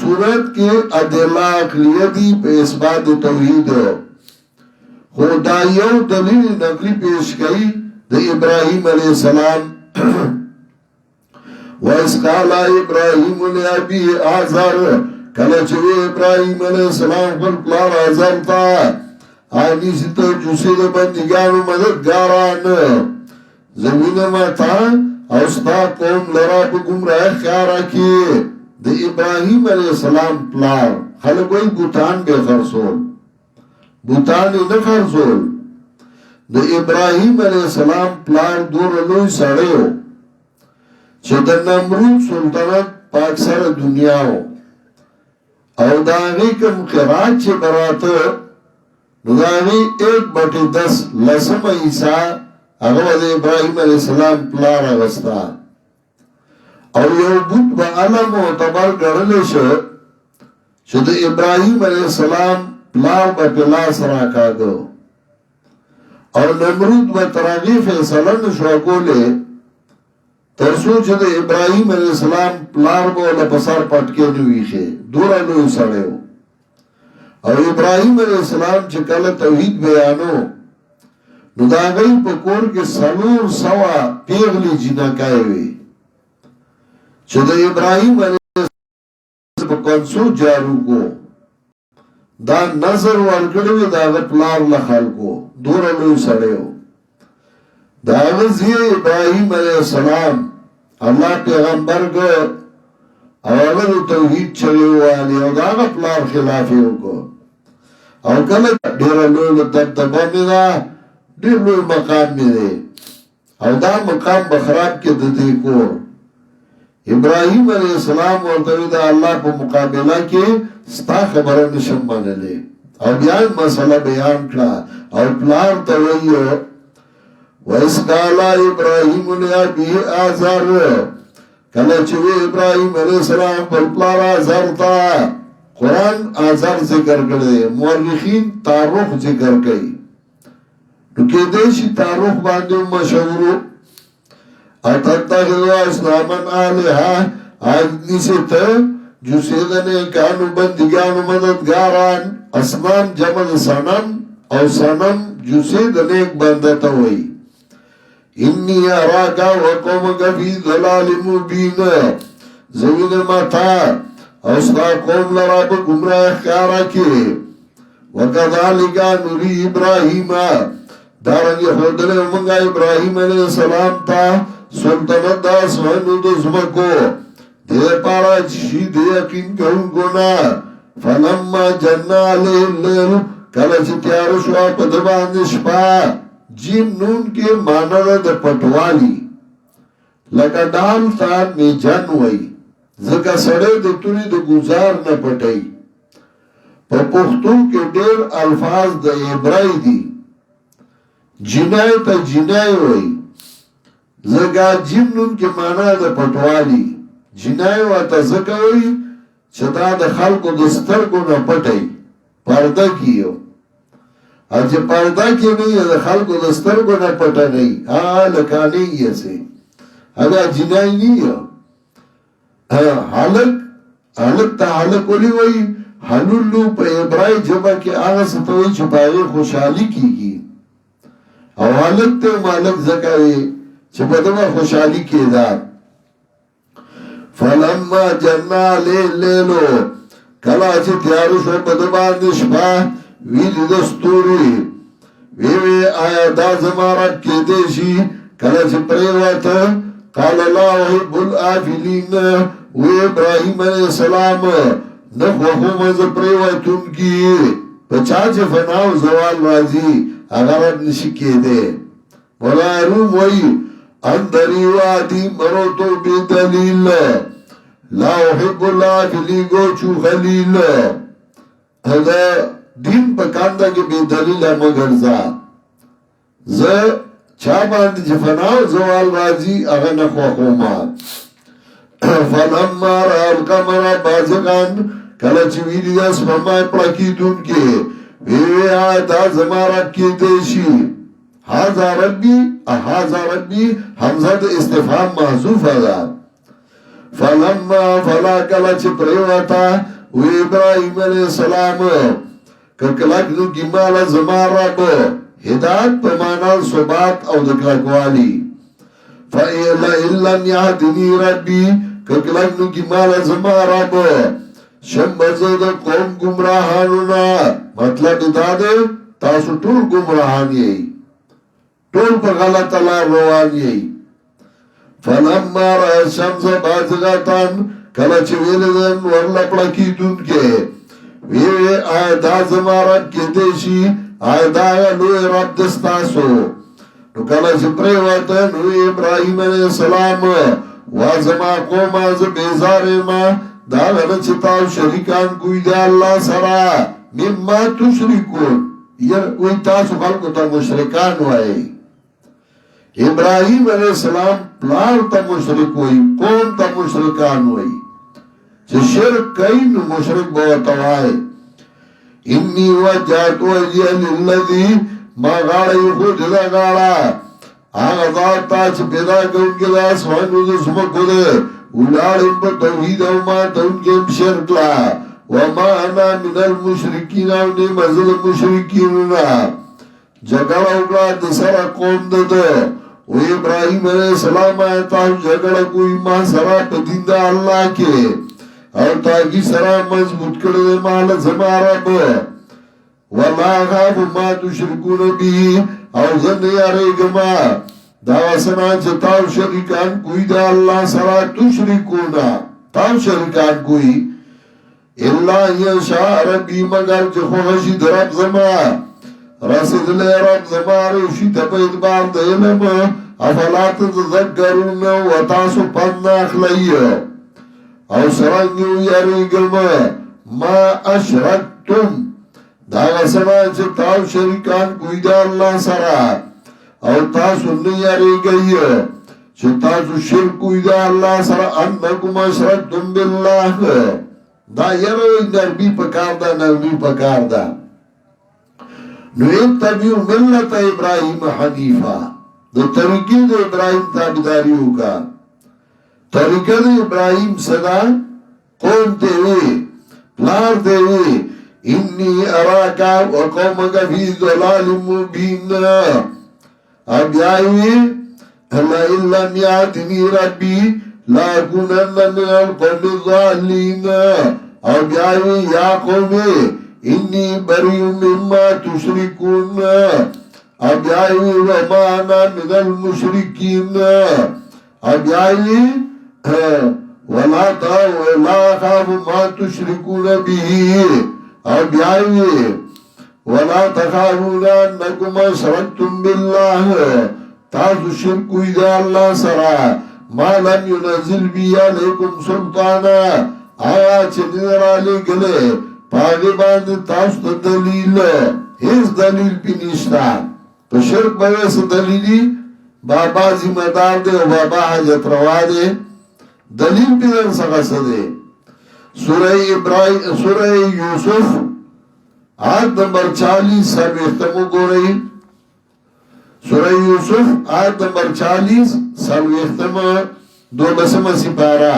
سورت کے ادلہ اقلیتی پہ اثبات توحید خدایو دلیل نقلی پیش کئی دا ابراہیم علیہ السلام وَإِسْقَالَ إِبْرَاهِيمُ لِأَبِيهِ آزَر کلچوی ابراہیم علیہ السلام خلقلار آزر تا آنی ستا جوسی دا بندگانو مددگاران زمین ماتا اوستا قوم لرا پا گمراہ خیارا کی دا ابراہیم علیہ السلام پلار خلقوی بوتان بے خرسول بوتانی نفرزول دا ابراہیم علیہ السلام پلار دور لوی سڑے ہو چه دا نمرود سلطنت پاک سر دنیا ہو او دا آغی کم قرآن چه براتا دا آغی 1/10 لسم عیسیٰ اغوہ دا ابراہیم علیہ السلام پلار اغسطا او یو بود با علم و تبر گرلش چه دا ابراہیم علیہ السلام پلار با پلاس راکا گو اور نمرود با تراغی فیصلہ نشوا گولے ترسو چه ابراہیم علیہ السلام پلار با لپسار پٹکے نویخے دورا نوی سڑے ہو اور ابراہیم علیہ السلام چه کل توحید بیانو نو دا گئی پا کور کے سلور سوا پیغلی جنکائے ہوئی چه دا ابراہیم علیہ السلام پا کنسو جارو کو دا نظر ورکڑوی دا غپلار لخل کو دورا لوی سڑے ہو دا غزی ابراہیم علیہ السلام اللہ پیغمبر کو اولو توحید چلے ہوانی او دا غپلار خلافی ہو کو او کلک دیرا لوی دبدبا میرا دیر لوی مقام میرے او دا مقام بخراب کے ددی کور ابراہیم علیہ السلام ورطوی دا اللہ پا مقابلہ کے ستا خبرن نشم مانلے او بیان مسئلہ بیان کلا او پلار تویو وَإِذْ قَالَ إِبْرَاهِيمُ لِأَبِيهِ آزَرَ کله چې ابراهيم عليه السلام پر پلار آزر تا قرآن آزر ذکر کړي مورخین تعارف ذکر کړي نو کې دې شي تعارف باندې مشهور اتتخذوا اصناما آلهة آدمی سے ته جو سیدنے کانو بندگانو مددگاران اصنام جمع سنم او سنم جو سیدنے ایک بندتا ہوئی انی اراکا وقومکا فی ضلال مبین زمین متا اوستا قوم لراب گمراہ اخیارا کے وکذالکا نوری ابراہیم دارنگی خودلے منگا ابراہیم علیہ السلام تا سلطنت دا سوانو دزمکو دے پارا چشی دے یقین کون گونا فلما جنہ علیہ اللیل کلچ تیارو شوا پدبان شپا جیم نون کے مانا دا پٹوالی لگا ڈال تان میں جن وئی زکا سڑے دا توری دا گزار نا پٹائی پا پختو کے دیر الفاظ دا عبرائی دی جنائی تا جنائی وئی زکا جیم نون کے مانا دا پٹوالی جنائی واتا زکا وئی چدا دا خلقو دستر کو نا پٹائی پردہ کیو اچھا پردہ کی نہیں ہے خلقو دستر کو نا پٹا نہیں لکانی ہے سے اگر جنائی نہیں ہے حلق تا حلق ولی وئی حلولو پا ابرائی جبا کے آغا ستوئی چھپاوی خوشحالی کی گی او حلق تے مالک زکاوی چھپا دبا خوشحالی کی دار فلما جنہ لیلو کلا چه تیارو شو بدبان شپا وید دستوری ویوی آیا دا زمارت کے دیشی کلا چه پریواتا قال اللہ وحب الآفلین و ابراہیم علیہ السلام نخوخو مز پریواتون کی پچا چه فناو زوال رازی اغرد نشکی دے مولا روم وی اندری وادی مروتو بی دلیل لا احب اللہ فلیگو چو خلیل هذا دین پکاندا کی بی دلیل مگر ز چا باندې جفناو زوال راځي هغه نه خوخوما فلما را القمر بازغان کله چې ویلی اس فرمای پړکیدون کې وی دا زمارا کې دیشي هاذا ربي حمزه استفهام محذوف ده فلما فلا کله چې پریوتا و ابراهيم عليه السلام ککلک نو گیمال زمارا کو ہدایت پمانا ثبات او دکلکوالی فَإِلَّا إِلَّمْ يَهْدِنِي رَبِّي ککلک نو گیمال زمارا کو شمبزد قوم گمراہانونا مطلب دادے تاسو ټول گمراہان یہی ټول پا غلط اللہ روان یہی فلما رأى الشمس بازغتان کلچ ویلدن ورلا پڑکی دن کے ویوی آئے دا زمارت کے دیشی آئے دا لوی رب دستاسو نو کلچ پریواتن وی ابراہیم علیہ السلام وازما قوم از بیزار ما دا غلچ تاو شریکان کوئی دا اللہ سرا مما تشرکون وی تاسو خلقو تا مشرکان وائی ابراہیم علیہ السلام پلار تا مشرک ہوئی قوم تا مشرکان ہوئی چه شرک کئی نو مشرک بوتوائے انی وجہت وجہ للذی ما غاڑی خود دا غاڑا آغا ذاتا چه پیدا کونکے دا سوانو دا سمکو دے اولارم پا توحید او ما تونکیم شرک لا وما انا من المشرکین آونی مزل مشرکینونا جگڑا اگلا دسرا قوم دا و ابراہیم علیہ السلام آیتا جگڑا کوئی ماں سرا پا دین دا اللہ کے اور تاکی سرا مضبوط کردے مال زمارا با وَلَا غَابُ مَا تُشْرِكُونَ بِهِ اور ظن یارے گما داوسنا چتاو شریکان کوئی دا اللہ سرا تشرکونا تاو شریکان کوئی اللہ یشاء ربی مگر جخوشی درب زما رسد لے رب زمارے شیط پا ادبار دا علم افلات تذکرون و تاسو پنداخ لئی او سرنگیو یاری گلم ما اشرکتم دا غسنا چه تاو شریکان کوئی دا اللہ سرا او تاسو نیاری گئی چه تاسو شرک کوئی دا اللہ سرا انکم اشرکتم باللہ دا یروی نرمی پکار دا نرمی پکار دا نو اتبیو ملت ابراہیم حنیفہ دو طریقی دو ابراہیم تابداریو کا طریقہ دو ابراہیم صدا قوم تیوی پلار تیوی انی اراکا و قومکا فی ضلال مبین اب یایوی لئن لم یاتنی ربی لاکونن من القوم الظالین اب یایوی یا قومی انی بریو مما تشرکون اب یایوی وما انا من المشرکین اب یایوی ولا خاف ما تشركون به اب یایوی ولا تخافون انکم اشرکتم بالله تاسو شرک کوئی دا اللہ سرا ما لم ينزل بی علیکم سلطانا آیا چنین علی گلے پاگے باند تاسو دلیل اس دلیل پی نشتا تو شرک بویس دلیلی بابا ذمہ دار دے و بابا حجت روا دے دلیل بھی در سغس دے سورہ یوسف آیت نمبر 40 سب اختمو گو رہی سورہ یوسف آیت نمبر 40 سب اختمو 12 سپارہ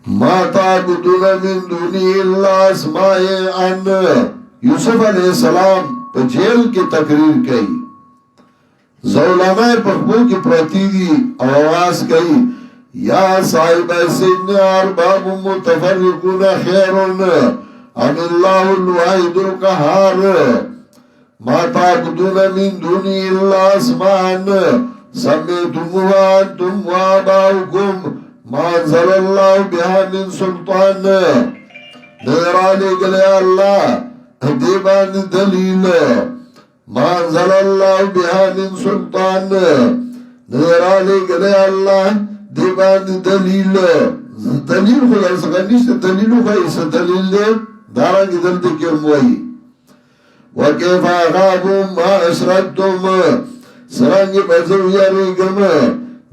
ما تعبدون من دونی اللہ اسماء ان یوسف علیہ السلام پا جیل کی تقریر کئی زولانہ پخبو کی پرتی دی آواز کئی یا صاحب سجن ارباب متفرقون خیرون ام اللہ الواحد القہار ما تعبدون من دونی اللہ اسمان سمیتموها انتم وآباؤکم ما انزل اللہ بها من سلطان نظرانے گلے اللہ دیبان دلیل ما انزل اللہ بها من سلطان نظرانے گلے اللہ دیبان دلیل دلیل خدا سکنیشت دلیلو خیس دلیل دے دارنگی دلتے کیم وئی وکیف آغابم ما اشرکتم سرانگی بزر یاری گم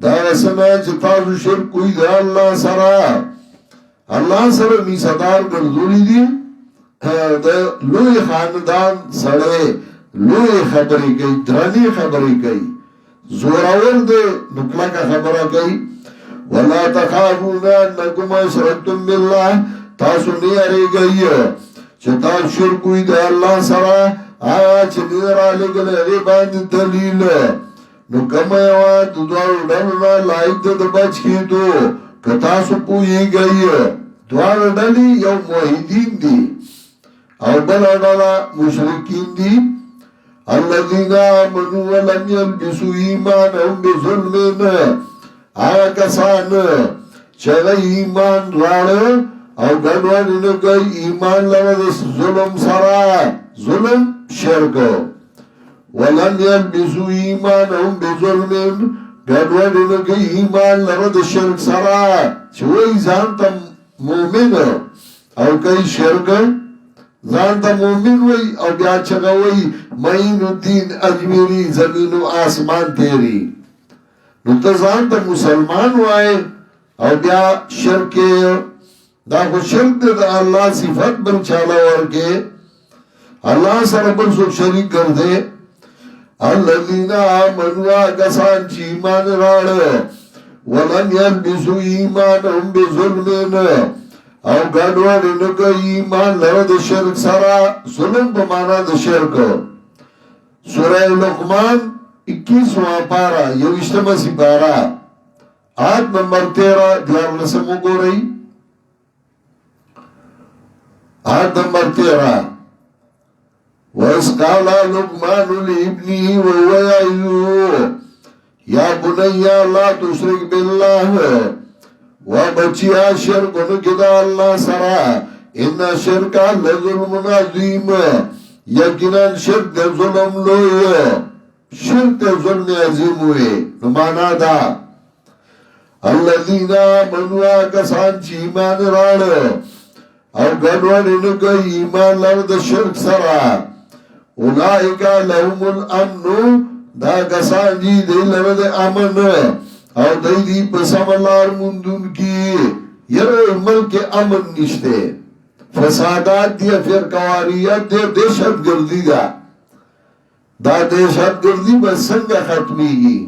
دارسنا چتازو شرک کوئی دا اللہ سرا اللہ سر میسادار گردولی دی دا لوی خاندان سڑے لوی خبری کئی درانی خبری کئی زوراور دے نکلا کا خبرہ کئی وَلَا تَخَافُونَ أَنَّكُمْ أَشْرَكْتُمْ بِاللَّهِ تاسو نیاری گئی چتاز شرک کوئی دا اللہ سرا آیا چه نیر آلے گلے اگے باندی دلیل نو کم ایوان تو دوارو ڈلنا لائک دا بچ کی تو کتاسو پوئی گئی دوارو ڈلی یو موحیدین دی او بلا ڈالا مشرکین دی الذین آمنوا ولم یلبسوا ایمانهم بظلم آیا کسان چگئی ایمان راڑ او گڑوانی نگئی ایمان لرد ظلم سرا ظلم شرک ولم یلبسوا ایمانهم بظلم گڑوانی نگئی ایمان لرد شرک سرا چوئی زانتا مومن او کئی شرک زانتا مومن وی او بیا چگا وی معین الدین اجمیری زمین و آسمان تیری نو تا زانتا مسلمان وائے او بیا شرک دا خو شرک دا اللہ صفت بل چالا ورکے اللہ سر بل سو شریک کردے الذین آمنوا کسان چی ایمان راڑ ولن یلبسوا ایمانهم بظلم او گڑوڑ نگا ایمان لرد شرک سرا ظلم بمانا دا شرک سورہ لقمان 21واں پارا یوشتما سپارا آیت نمبر 13 دیار رسمو گو رہی آیت نمبر 13 وَإِذْ قَالَ لُقْمَانُ لِابْنِهِ وَهُوَ يَعِظُهُ یا بنیا لا تشرک باللہ و بچیا شرک نکدا اللہ سرا ان شرکا لظلم عظیم یقینا شرک دے ظلم لوئے شرک دے ظلم عظیم ہوئے نمانا دا الذین آمنوا کسان چی ایمان راڑ او گڑوڑ انکو ایمان لرد شرک سرا اولائکا لهم الامن دا کسان جی دی لرد امن او دی پسملار مندون کی یرو ملک امن نشتے فسادات دیا فرقواریت دیا دہشت گردی دا دہشت گردی بس سنگ ختمی گی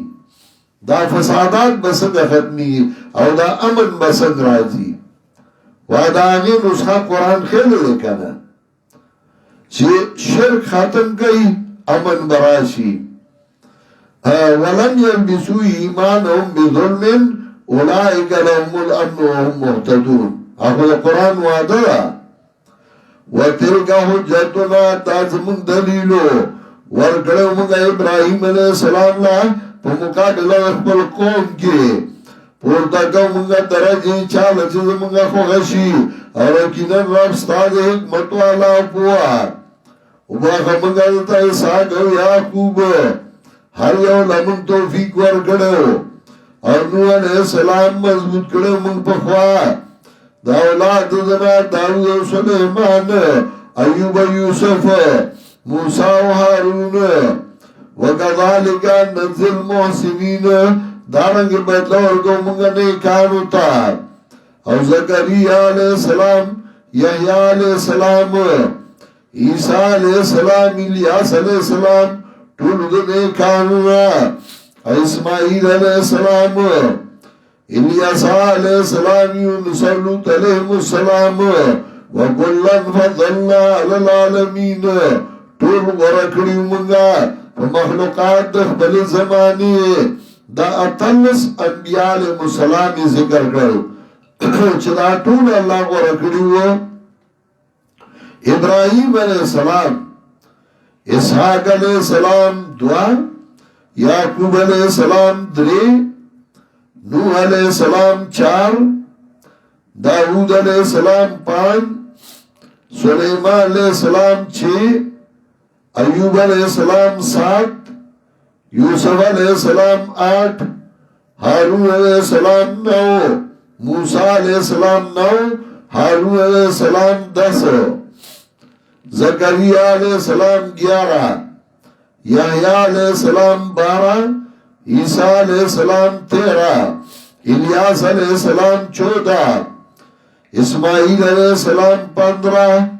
دا فسادات بسنگ ختمی گی او دا امن بسنگ راجی وعدا آگے نسخہ قرآن خیل لیکنا چی شرک ختم کئی امن براشی ولن یلبسو ایمانهم بظلم اولئک لهم الامن وهم مهتدون اخو قرآن وعدا وَتِلْكَ حُجَّتُنَا تَازمُن دَلِيلُ وَرْقَلَوْ مُنْگَا ابراہیم علیہ السلام لا پمقابل اخبر قوم کے پورتاکو منگا درجی چال چیز منگا خوغشی اور اکینن رب ستاد حکمت والا پوا وباقا منگا دتا اسحاق و یعقوب ہر یو لمن توفیق ورکڑو اور نوح علیہ السلام مضبوط کڑو منگ پخوا دا اولاد دنا داود و سلیمان ایوب یوسف موسیٰ و حارون وکذالک ننزل محسنین دارنگ بیتلور کو منگا نیکانو تا او زکریہ علیہ السلام یحییٰ علیہ السلام عیسیٰ علیہ السلام الیاس علیہ السلام طولد نیکانو اسماعیل علیہ السلام الیاسا علیہ السلام یونس لوط علیہ السلام وکلن فضلنا علی العالمین طول ورکڑی منگا مخلوقات دخبل زمانی دا اتلس انبیاء علیہ السلام ذکر کرو چدا طول اللہ ورکڑی ہو ابراہیم علیہ السلام اسحاق علیہ السلام دعا یعقوب علیہ السلام درے نوح علیہ السلام 4 داود علیہ السلام 5 سلیمان علیہ السلام 6 ایوب علیہ السلام 7 یوسف علیہ السلام 8 حارون علیہ السلام 9 موسیٰ علیہ السلام 9 حارون علیہ السلام 10 زکریہ علیہ السلام 11 یحییٰ علیہ السلام 12 عیسیٰ علیہ السلام 13 الیاس علیہ السلام 14 اسماعیل علیہ السلام 15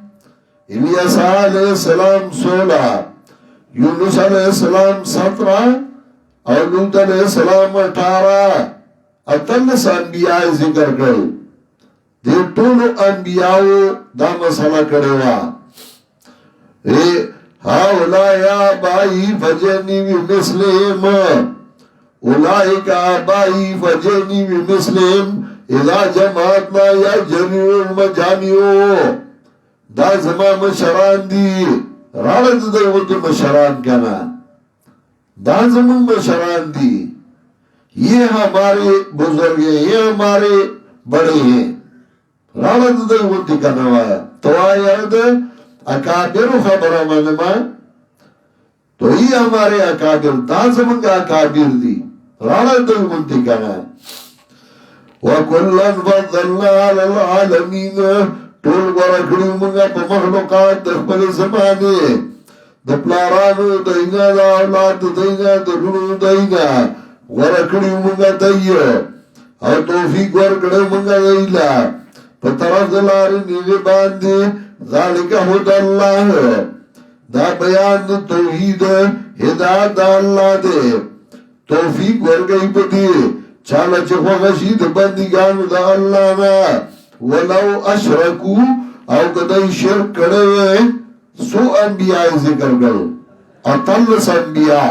الیاسا علیہ السلام 16 یونس علیہ السلام 17 اور لوط علیہ السلام 18 اتلس انبیاء ذکر کرو دے طولو انبیاء دا مسئلہ کروا ہاولا یا بائی فجنی بمثلہم اولئک آبائی فجنی بمثلہم اذا جماعتنا یا جميع المجامعو دا زمان مشران دی رالت دیوت مشران کنا دا زمان مشران دی یہ ہمارے بزرگ ہیں یہ ہمارے بڑے ہیں رالت دیوت کنا وایا تو آیاد اکابر خبر منما تو ہی ہمارے اکابر دا زمان کا اکابر دی رالت دیوت کنا وَكُلًّا فَضَّلْنَا عَلَى الْعَالَمِينَ طول ورکڑی منگا پا مخلوقات دخبر زمانے دپلارانو دینا دا اولاد دینا درونو دینا ورکڑی منگا دی او توفیق ورکڑی منگا دیلا پا طرف دلاری نیغی باندی ذالک حد اللہ دا بیان توحید ہدایت دا اللہ دے توفیق ورکڑی پا دی چالا چخوا غشید بندگانو دا اللہ نا ولو اشرکو او کدای شرک کڑوے سو انبیاء ذکر کرو اتلس انبیاء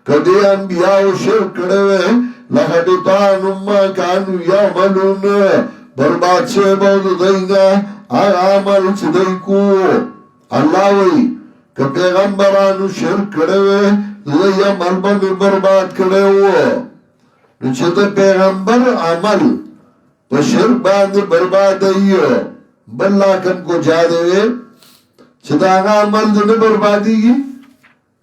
کدی انبیاء شرک کڑوے لخطان اما کانو یعملون برباد سے بود دینا عمل چدئی کو اللہ وی کہ پیغمبرانو شرک کڑوے دی عمل بند برباد کڑوے نچھتا پیغمبر عمل تو شرک باندھ برباد ایو بلہ کم کو جا دے چھتا آگا عمل دنے بربادی گی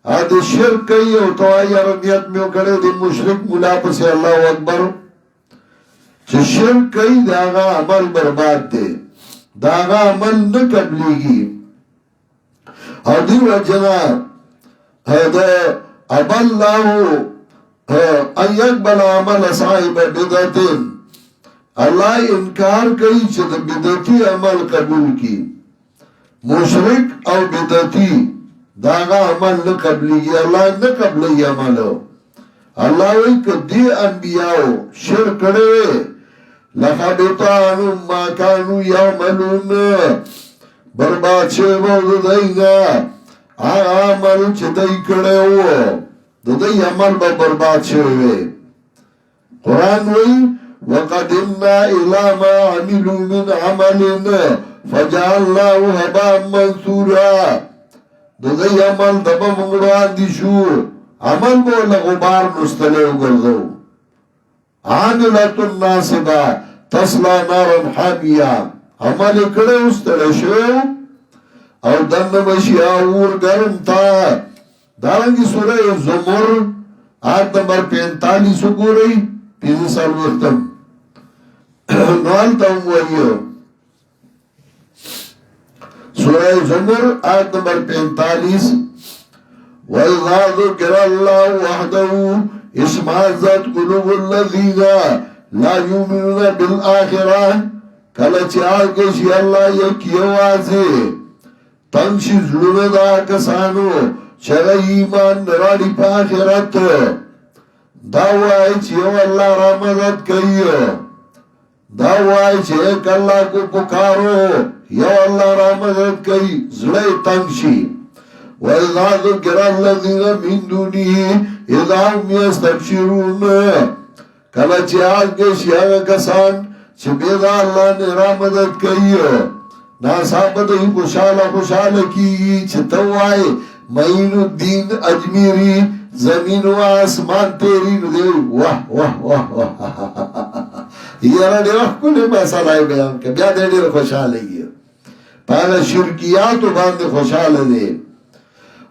آدھے شرک کئی ہو تو آئی عربیت میں کرے دی مشرک ملا پسی اللہ اکبر چې شرک کوي داغه عمل برباد دی، داغه عمل نه قبليږي. او دی وجنا هذا ابى الله ان يقبل عمل صاحب بدعت. الله انکار کوي چې د بدعتي عمل قبول کی. مشرک او بدعتي داغه عمل نه قبليږي، الله نه قبلي عمل. الله وی کدی انبیاء شرک کړي لحبط عنهم ما كانوا يعملون، برباد شوی داینا عمل چې دای کړو د دې عمل به برباد شوی. قرآن وی وقدمنا الى ما عملوا من عمل فجعلناه هباء منثورا. د دې عمل دبه موږ دي شو، عمل به لغبار مستله وګرځو. عاملة ناصبه تصلى نارا حاميه، عمل کړه واستله شو او دنه بشي اور ګرم تا. دارنګي سوره زمر آیت نمبر 45 وګورئ، 5 وختم نوال ته وایو. سوره زمر آیت نمبر 45 وَإِذَا ذُكِرَ اللَّهُ وَحْدَهُ اشْمَأَزَّتْ قُلُوبُ الَّذِينَ لَا يُؤْمِنُونَ بِالْآخِرَةِ. کله چې هغه شي الله یې یوازې تنګ شي زړونه دا کسانو چې ایمان لري په آخرت. دا وایي چې الله را مدد کوي، دا وایي چې کله کو پکارو یو الله را مدد کوي، زړه تنګ شي. وَإِذَا ذُكِرَ الَّذِينَ مِن دُونِهِ إِذَا هُمْ يَسْتَبْشِرُونَ. کله چې هغه شي هغه کسان چې بیا الله نه را مدد کوي، ناصابه د خوشاله کیږي چې ته وایې معین الدین اجمیری زمین و آسمان تیری نو دی واه واه واه واه. یاره ډېر ښکلې مسله یې بیان کړه، بیا دې ډېر خوشاله یې په هغه شرکیاتو باندې خوشاله دی.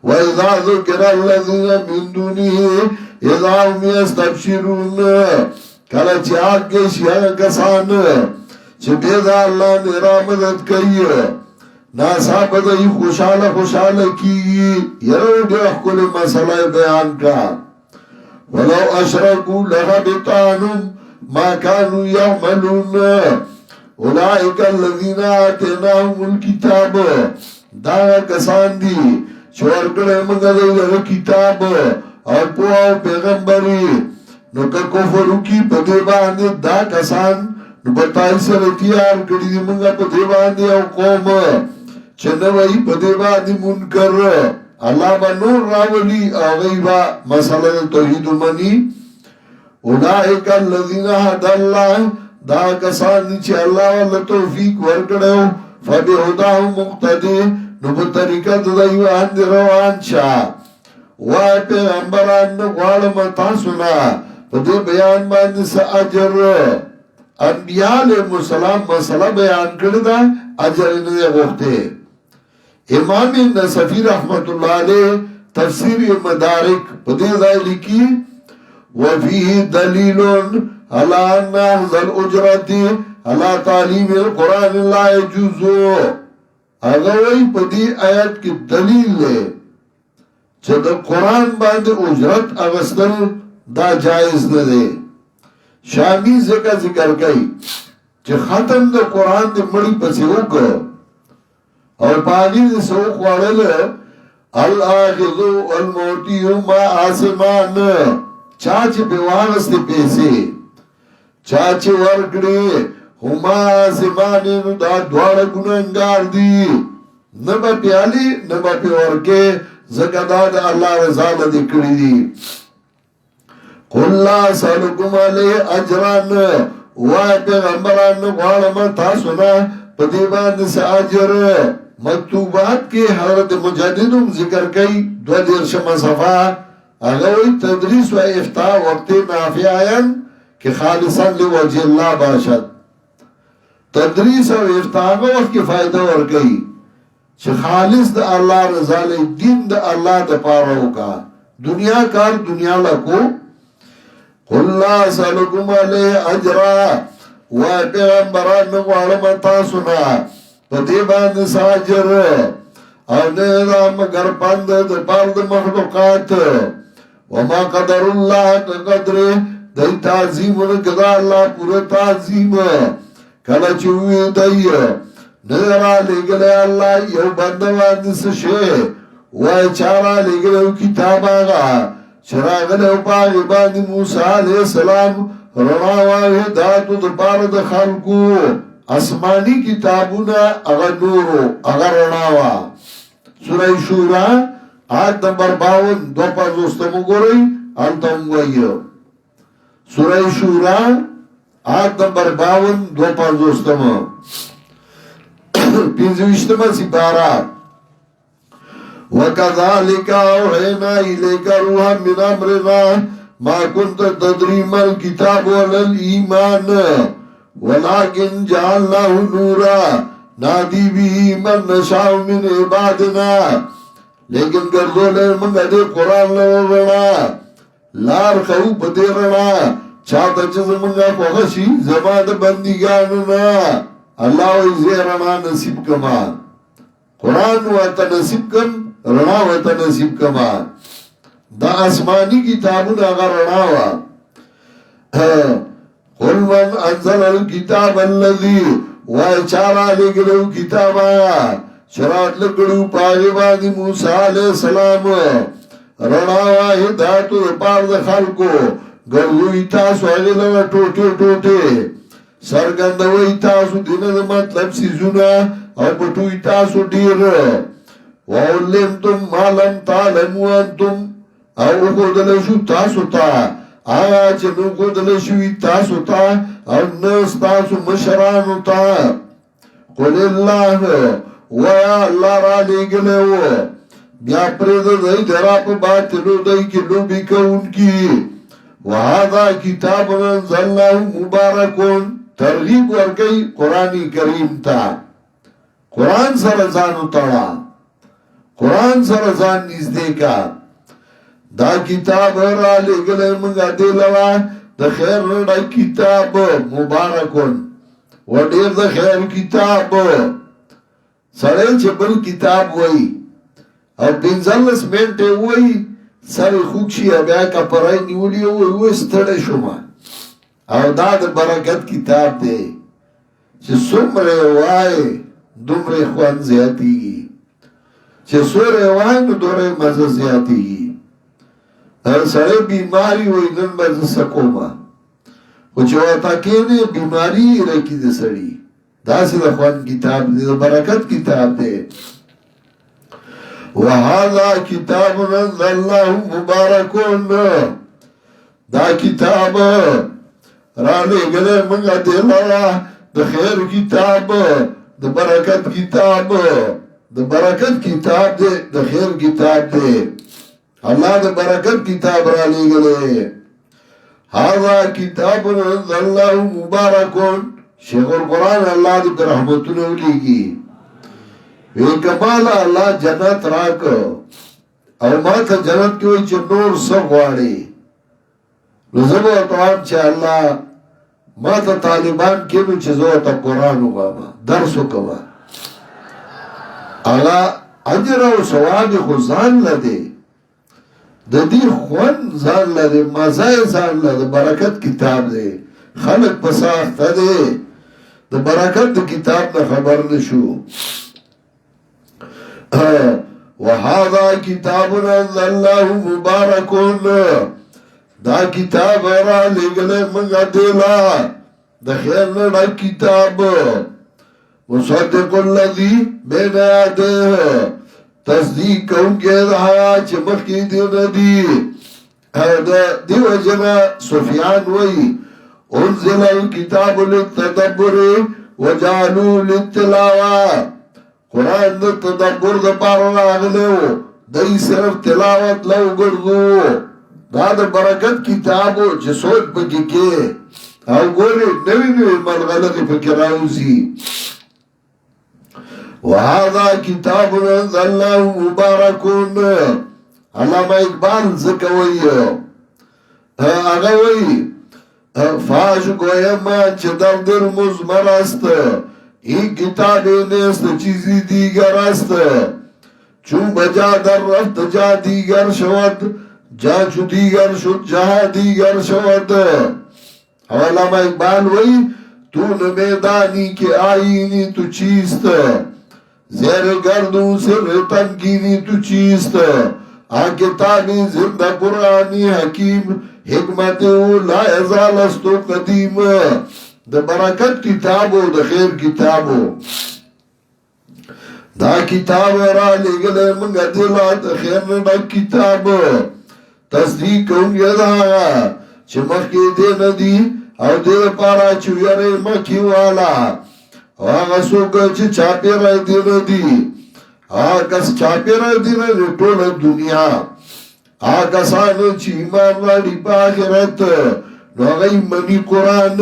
وَإِذَا ذُكِرَ الَّذِينَ مِن دُونِهِ إِذَا هُمْ يَسْتَبْشِرُونَ. کله چې هغه شي هغه کسان چې بیا د الله نه را مدد کوي، ناصابه د خوشاله کیږي. یره ډېر ښکلې مسله بیان کړه. ولو اشرکوا لحبط عنهم ما كانوا يعملون اولئک الذین آتیناهم الکتاب. دا کسان دي چې ورکړی موږ د کتاب او پوهه او پیغمبري، نو که کفر وکړي په دې باندې دا کسان نو په تای سره تیار کړي دي موږ په دې باندې او قوم چې نه وایي په دې باندې منکر. الله به نور راولي او هغوی به مسله توحید ومني. اولئک الذین هدی الله. دا کسان دي چې الله ورله توفیق ورکړی، فبهداه مقتدی، نو په طریقه د دوی باندې روان شه. وایي پیغمبران نه غواړم تاسو نه په دې بیان باندې څه اجر. انبیاء علیهم السلام مسله بیان کړې ده، اجر یې نه دی غوښتی. امام نصفی رحمت الله علیه تفسیر مدارک په دې ځای لیکي وفيه دلیل على ان اخذ الاجرة على تعلیم القرآن لا يجوز. هغه وایي په دې آیات کې دلیل دی چې د قرآن باندې اجرت اخیستل دا جایز نه دی. شامی ذکر کوي چې ختم د قرآن د مړي پسې وکړ او پاگی دی سوک وارل الاغذو والموتیو ما آسمان. چاچی پیوانستی پیسی چاچی ورکڑی هما آسمانی نو دا دوار گناہگار دی، نبا پیالی نبا پیورکے زکدا دا اللہ رضا دی کری دی. قل لا سالکم علی اجران. وای پیغمبران غوارم تاسونا پدیبان سے اجر. مکتوبات کې حضرت مجددم ذکر کئی 2 صفحه. اگوی تدریس و افتاء وقت نافعین که خالصا لوجه اللہ باشد. تدریس و افتاء وقت کی فائدہ ورکی چه خالص دا اللہ رضا لی دین دا اللہ دا پارو کا دنیا کار دنیا لکو. قل لا سالکم علی اجرا. وای پیغمبران نغوارم تاسونا پا دیبان ساجر او نیدا مگر پند دا پارد مخلوقات وما قدر اللہ قدر دی تعظیم نکدا اللہ پورا تعظیم کلا چوئی دی نظرہ لگلے اللہ یو بندوان سشے وای چارا لگلے کتاب آگا چراغلے پاگی بانی موسیٰ علیہ السلام رناوائی داتو دپار د خلقو اسمانی کتابونا اگر نورو اگر رناوا سورہ شورا آیت نمبر 52 دو پانزوستمو گو رئی انتم گوئی سورہ شورا آیت نمبر 52 دو پانزوستمو پینزوشتمہ سپارا وَكَذَلِكَ أَوْحَيْنَا إِلَيْكَ رُوحًا مِنْ أَمْرِنَا ما كنت تدري ما الكتاب ولا الإيمان ولكن جعلناه نورا نادي به من نشاء من عبادنا لیکن گردو لے منگا دے قرآن لرنا لار خو بدے رنا چاہتا چیز منگا خوشی زمان بندگاننا اللہ ویزے رنا نصیب کما قرآن واتا نصیب کم رنا واتا نصیب کما دا اسمانی کتابون اگر رناوا قل من انزل الكتاب اللذی وای چارا لگلو کتاب آیا شرات لگلو پاگبانی موسیٰ علیہ السلام رناوا ہدایتو پارد خلقو گردو ایتاسو اگلو ٹوٹے ٹوٹے سرگندو ایتاسو دیند مطلب سیزونا او پتو ایتاسو دیر وَعُلِّمْتُمْ مَا لَمْ تَعْلَمُوا أَنْتُمْ او خودلشو تاسو تا آیا چه نو خودلشوی تاسو تا او نس تاسو مشرانو تا قل اللہ ویا اللہ را لگلے و بیا پرد دی درا پا باطلو دی کلو بکا ان کی وہادا کتاب انزلناو مبارکون ترغیب ورکی قرآن کریم تا قرآن سرزانو تڑا قرآن سرزان نزدے کا دا کتاب را لگلے منگا دیلوا دا خیر رڈا کتاب مبارکون و دیر دا خیر کتاب سڑے چبل کتاب وئی او بینزلس منٹے وئی سر خوکشی ابیا کا پرائی نیولی وئی وئی ستڑے شما او دا دا برکت کتاب دے چه سمرے وائی دمرے خوان زیادی گی چه سورے وائی نو دورے مزہ زیادی گی سڑے بیماری ہوئی نن بز سکوما خوچواتا کینے بیماری رکی دے سڑی دا سی دا خوان کتاب دے دا برکت کتاب دے وَهَذَا كِتَابٌ أَنزَلْنَاهُ مُبَارَكٌ دا کتاب را لے گلے منگا دے لارا دا خیر کتاب دا برکت کتاب دا برکت کتاب دے دا خیر کتاب دے اللہ دا برکت کتاب را لے گلے هَذَا كِتَابٌ أَنزَلْنَاهُ مُبَارَكٌ شیخ القرآن اللہ دی پر رحمتونو لیگی وی کمالا اللہ جنت راک او ما تا جنت کیوئی چه نور سغواری نزبو اتوان چه اللہ ما تا طالبان کینو چه زو تا قرآن اگاما درسو کما اگا عجر و سواد خوزان لده دا دی خون زان لده مزای زان لده برکت کتاب ده خلق پساخت ده دا برکت دا کتاب نا خبر نشو وَهَذَا كِتَابٌ أَنزَلْنَاهُ مُبَارَكٌ دا کتاب را لگلے منگا دیلا دا خیر نڑا کتاب وصدق الذی بین آدے تصدیق کون کے دہایا چمک کی دین دی دیو جنا سفیان وی انزل الكتاب للتدبر وجعلوا للتلاوہ قرآن دا تدبر دا پارا راگلے ہو دای صرف تلاوت لو گردو دا دا برکت کتابو چه سوچ پکی کے او گوری نوی نوی ملغلقی پکی راوزی وَهَذَا كِتَابٌ أَنزَلْنَاهُ مُبَارَكٌ علامہ اقبال زکوئی اگوئی فاش گویم چه در دل مزمر است، این کتاب نیست چیزی دیگر است. چون بجا در رفت جا دیگر شود، جا چو دیگر شد جا دیگر شود. علامہ اقبال وی تو نمیدانی که آئینی تو چیست، زیر گردوں سر تنگینی تو چیست. کتابی زندہ قرآنی حکیم، حکمت او لا ازال استو قدیم. دا برکت کتابو دا خیر کتابو دا کتاب را لگلے منگا دلا دا خیر نڈک کتاب تصدیق کونگی دا چه مخی دے ندی او دے پارا چویرے مکی والا آغا سوکا چه چاپی رای دے ندی آغا کس چاپی رای دے ندی طول دنیا آغا سانے چه ایمان راڑی پا آخرت نو آغای منی قرآن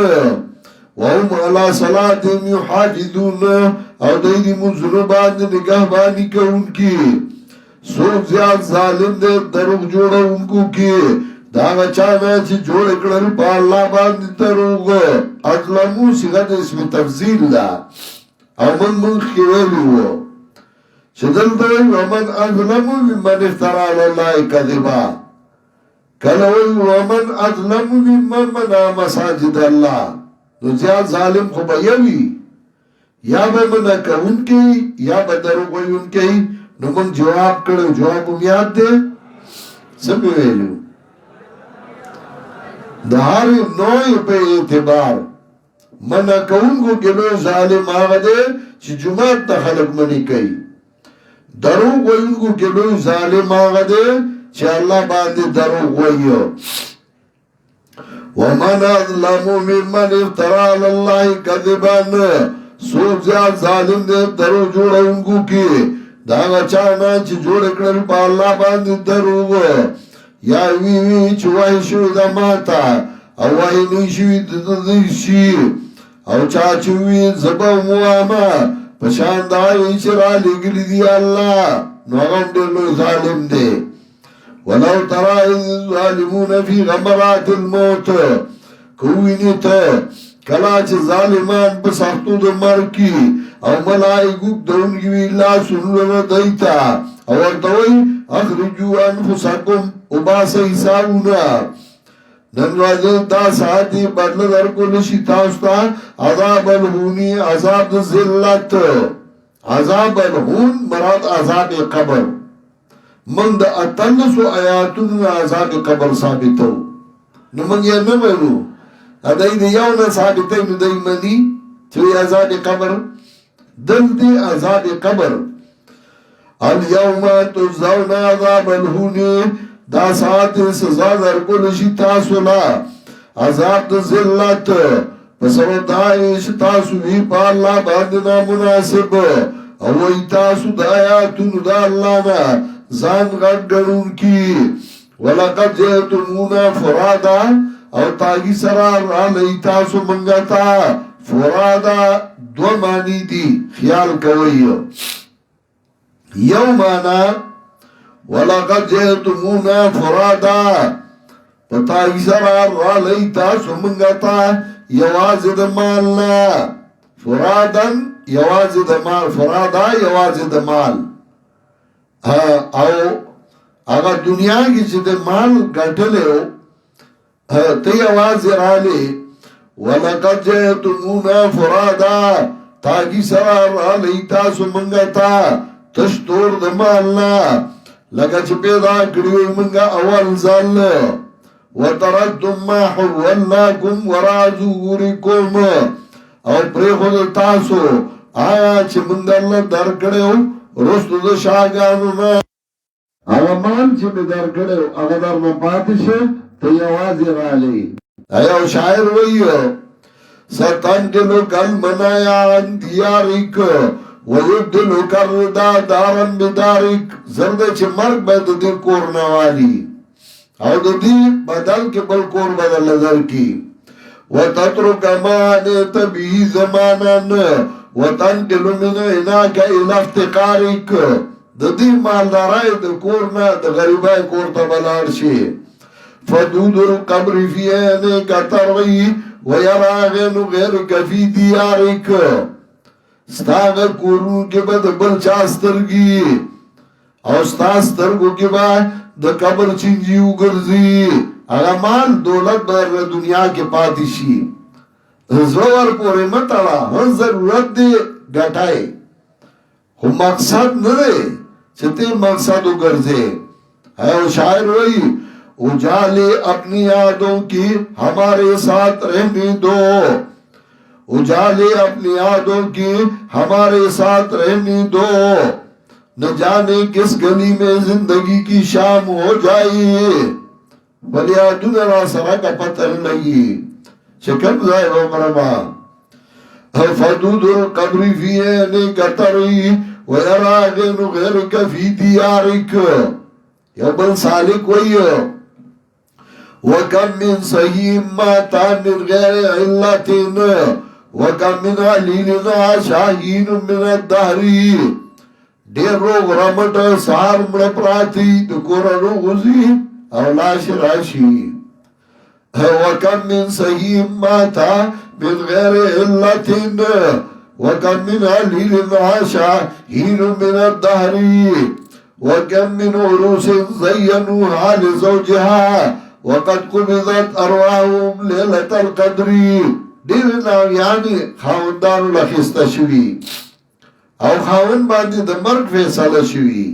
وهم علا صلاتهم یحافظون او دیدی منظربان نگاہ بانی کا ان کی سوک زیاد ظالم دے دروغ جوڑا ان کو کی داغا چانا چی جوڑ اکڑل پا اللہ باندی دروغ اظلمو سیغت اسم تفضیل دا او من خیویلی ہو چدل دوئی ومن اظلمو ممن افترال اللہ کذبا کلوئی ومن اظلمو ممن منا مساجد اللہ نو زیاد ظالم خو بیوی یا با منا کون کی یا با دروغ ویون کی نو من جواب کرو جواب امیاد دے سب ویلو دہاری نوئی پہ اعتبار منا کون کو گلو ظالم آگا دے چی جماعت تا خلق منی کئی دروغ ویون کو گلو ظالم آگا دے چی اللہ باندے دروغ ویو ومن اظلم ممن افترى على الله كذبا سوک زیاد ظالم دے درو جوڑا انگو کی داغا چانا چی جوڑ اکڑل پا اللہ باندی دروغ یا وی چوائی شوی دا ماتا او وائی نی شوی ددشی او چاچوی زبا مواما پشاند آئی چرا لگلی دی اللہ نوغم دلو ظالم دے ولو ترى الظالمون في غمرات الموت کوینیت کلا چه ظالمان بسختو دو مرکی او ملائکوک دونگوی اللہ سنلو دیتا او ارتوئی اخرجو انفسکم اباس حسابونا ننوازی دا ساعتی بدل در کل شتاستا عذاب الہونی عذاب ذلت عذاب الہون مراد عذاب قبر من دا اتنسو آیاتون عذاب قبر ثابتو نو من یا نمینو ادائی دی یونا ثابتو نو دی منی چوی عذاب قبر دل دی عذاب قبر الیوم تجزون عذاب الہونی دا ساعت سزا در کلشی تاسولا عذاب دا ذلت پسو دائش تاسو بھی پا اللہ باندنا مناسب اوی تاسو دا آیاتون دا اللہ نا زان غد گرون کی ولقد جئتمونا فرادا او تاگی سرار آلی تاسو منگتا فرادا دو معنی دی خیال کوئی یو مانا ولقد جئتمونا فرادا تاگی سرار آلی تاسو منگتا یوازد مالنا فرادن یوازد مال فرادا یوازد مال او اگا دنیا کی چیتے مال گھٹلے ہو تی آواز رالی وَلَقَدْ جَئْتُمُونَا فُرَادًا تاکی سرار رالی تاسو منگتا تشتور دمالنا لگا چی پیدا کریوی منگا اول زل وَتَرَدْتُمْ مَا حُوَّلَّاكُمْ وَرَا ظُهُورِكُمْ او پری خود تاسو آیا چی منگ اللہ در کڑے ہو رستو دا شاگانو نا اگا مان چی می در کڑے اگا در مپاتش تو یوازی رالی ایو شاعر ویو ستنجلو کل منایا ان دیاریک ویبدلو کردا دارن بداریک زرد چی مرگ بید دی کورنوالی او دی بدل کے بل کور بدل نظر کی وَتَتْرُكَ مَا نِيْتَ بِهِ زَمَانًا وَتَنْقِلُ مِنْ عِنَاكَ إِلَى افتقارِك د دې مالدارای د کور نه د غریبای کور ته بلار شي فدود القبر فی عینک ترغی ویرا غیرک فی دیارک ستاغ کورون کے بعد بلچا سترگی او ستا سترگو کے بعد دا قبر چنجیو گرزی اگا مال دولت بر دنیا کے پاتشی زور پورے متڑا ہر ضرورت دے گٹائے خو مقصد نرے چھتے مقصد گرزے ہے وہ شاعر ہوئی اجالے اپنی یادوں کی ہمارے ساتھ رہنے دو اجالے اپنی یادوں کی ہمارے ساتھ رہنے دو نہ جانے کس گلی میں زندگی کی شام ہو جائے بلیادون را سرا کا پتر لگی شکم ظاہر و مرما فدود القبر فی عینک ترغی ویرا غیرک فی دیارک یا بل سالک وی وَكَمْ مِنْ صَحِيمٍ مَاتَ مِنْ غَيْرِ عِلَّةٍ وَكَمْ مِنْ عَلِيلٍ شَاهِينٌ مِنَ الدَّهْرِ دیر روغ رمٹ سار مڑ پراتی دکور روغزی اولاش راشی وَكَمْ مِنْ صَحِيمٍ مَاتَ مِنْ غَيْرِ عِلَّةٍ وَكَمْ مِنْ عَلِيلٍ شَاهِينٌ مِنَ الدَّهْرِ وَكَمْ مِنْ عُرُوسٍ زَيَّنُوهَا لِزَوْجِهَا وقد قبضت ارواحهم لیلت القدری دیر ناویانی خاوندانو لخسته شوی او خاوند باندې د مرگ فیصله شوی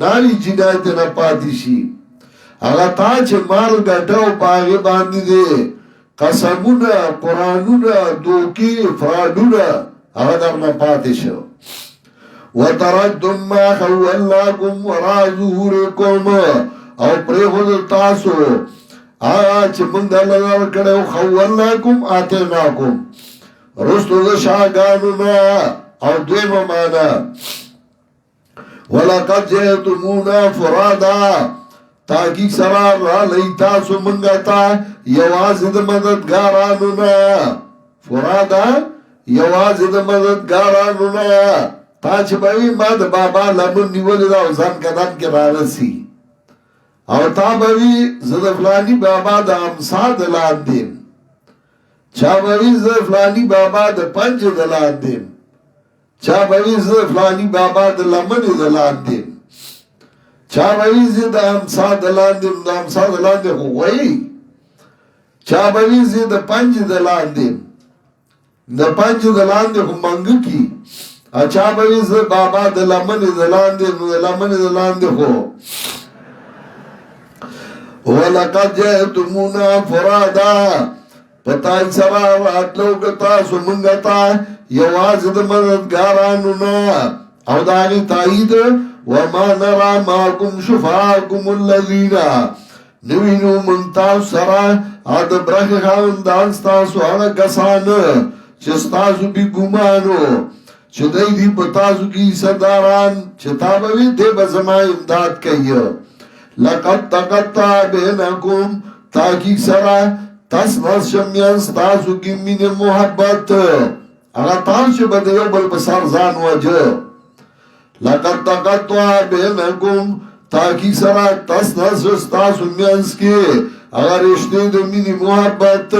ناری جنایت نه پاتی شي هغه تا چې مال ګټو پاغه باندې دي قسمونه قرانونه دوکي فرادونه هغه در نه پاتې شو وتردم ما خولناكم وراء ظهوركم او پریخود تاسو آج من دلدر کڑے خولناکم آتیناکم رستو دا شاگانونا او دویم مانا وَلَقَدْ جَئْتُمُونَا فُرَادًا تاکی سرار را لئی تاسو منگتا یوازد مددگارانونا فرادا یوازد مددگارانونا تاچ بھئی مد بابا لمن نیولی دا وزن کدن کے رارسی او تا بوی زد فلانی بابا دا امسا دلان دیم چا بوی زد فلانی بابا دا پنج دلان دیم چا بوی زد فلانی بابا دا لمن دلان دیم چا بوی زد امسا دلان دیم دا امسا دلان دیم خوئی چا بوی زد پنج دلان دیم دا پنج دلان دیم منگ کی اچھا بوی زد بابا دا لمن دلان دیم دا لمن دلان دیم خو وَلَقَدْ جَئْتُمُونَا فُرَادًا پتائی سرا راتلو کتا سمنگتا یوازد مددگارانونا او دانی تایید وَمَا نَرَا مَاكُمْ شُفَاكُمُ الَّذِينَ نوینو منتاو سرا آد برخ خاندانستاسو آنا کسان چستاسو بی گمانو چه دی پتاسو کی سرداران چه تابوی دے بزمائی امداد کئی لقد تقطع بینکم تاکی سرا تسنس شمیان ستاسو کی من محبت اگا تانش بدیو بل بسار زان وجه لقد تقطع بینکم تاکی سرا تسنس ستاسو میانس کی اگا رشتے دو من محبت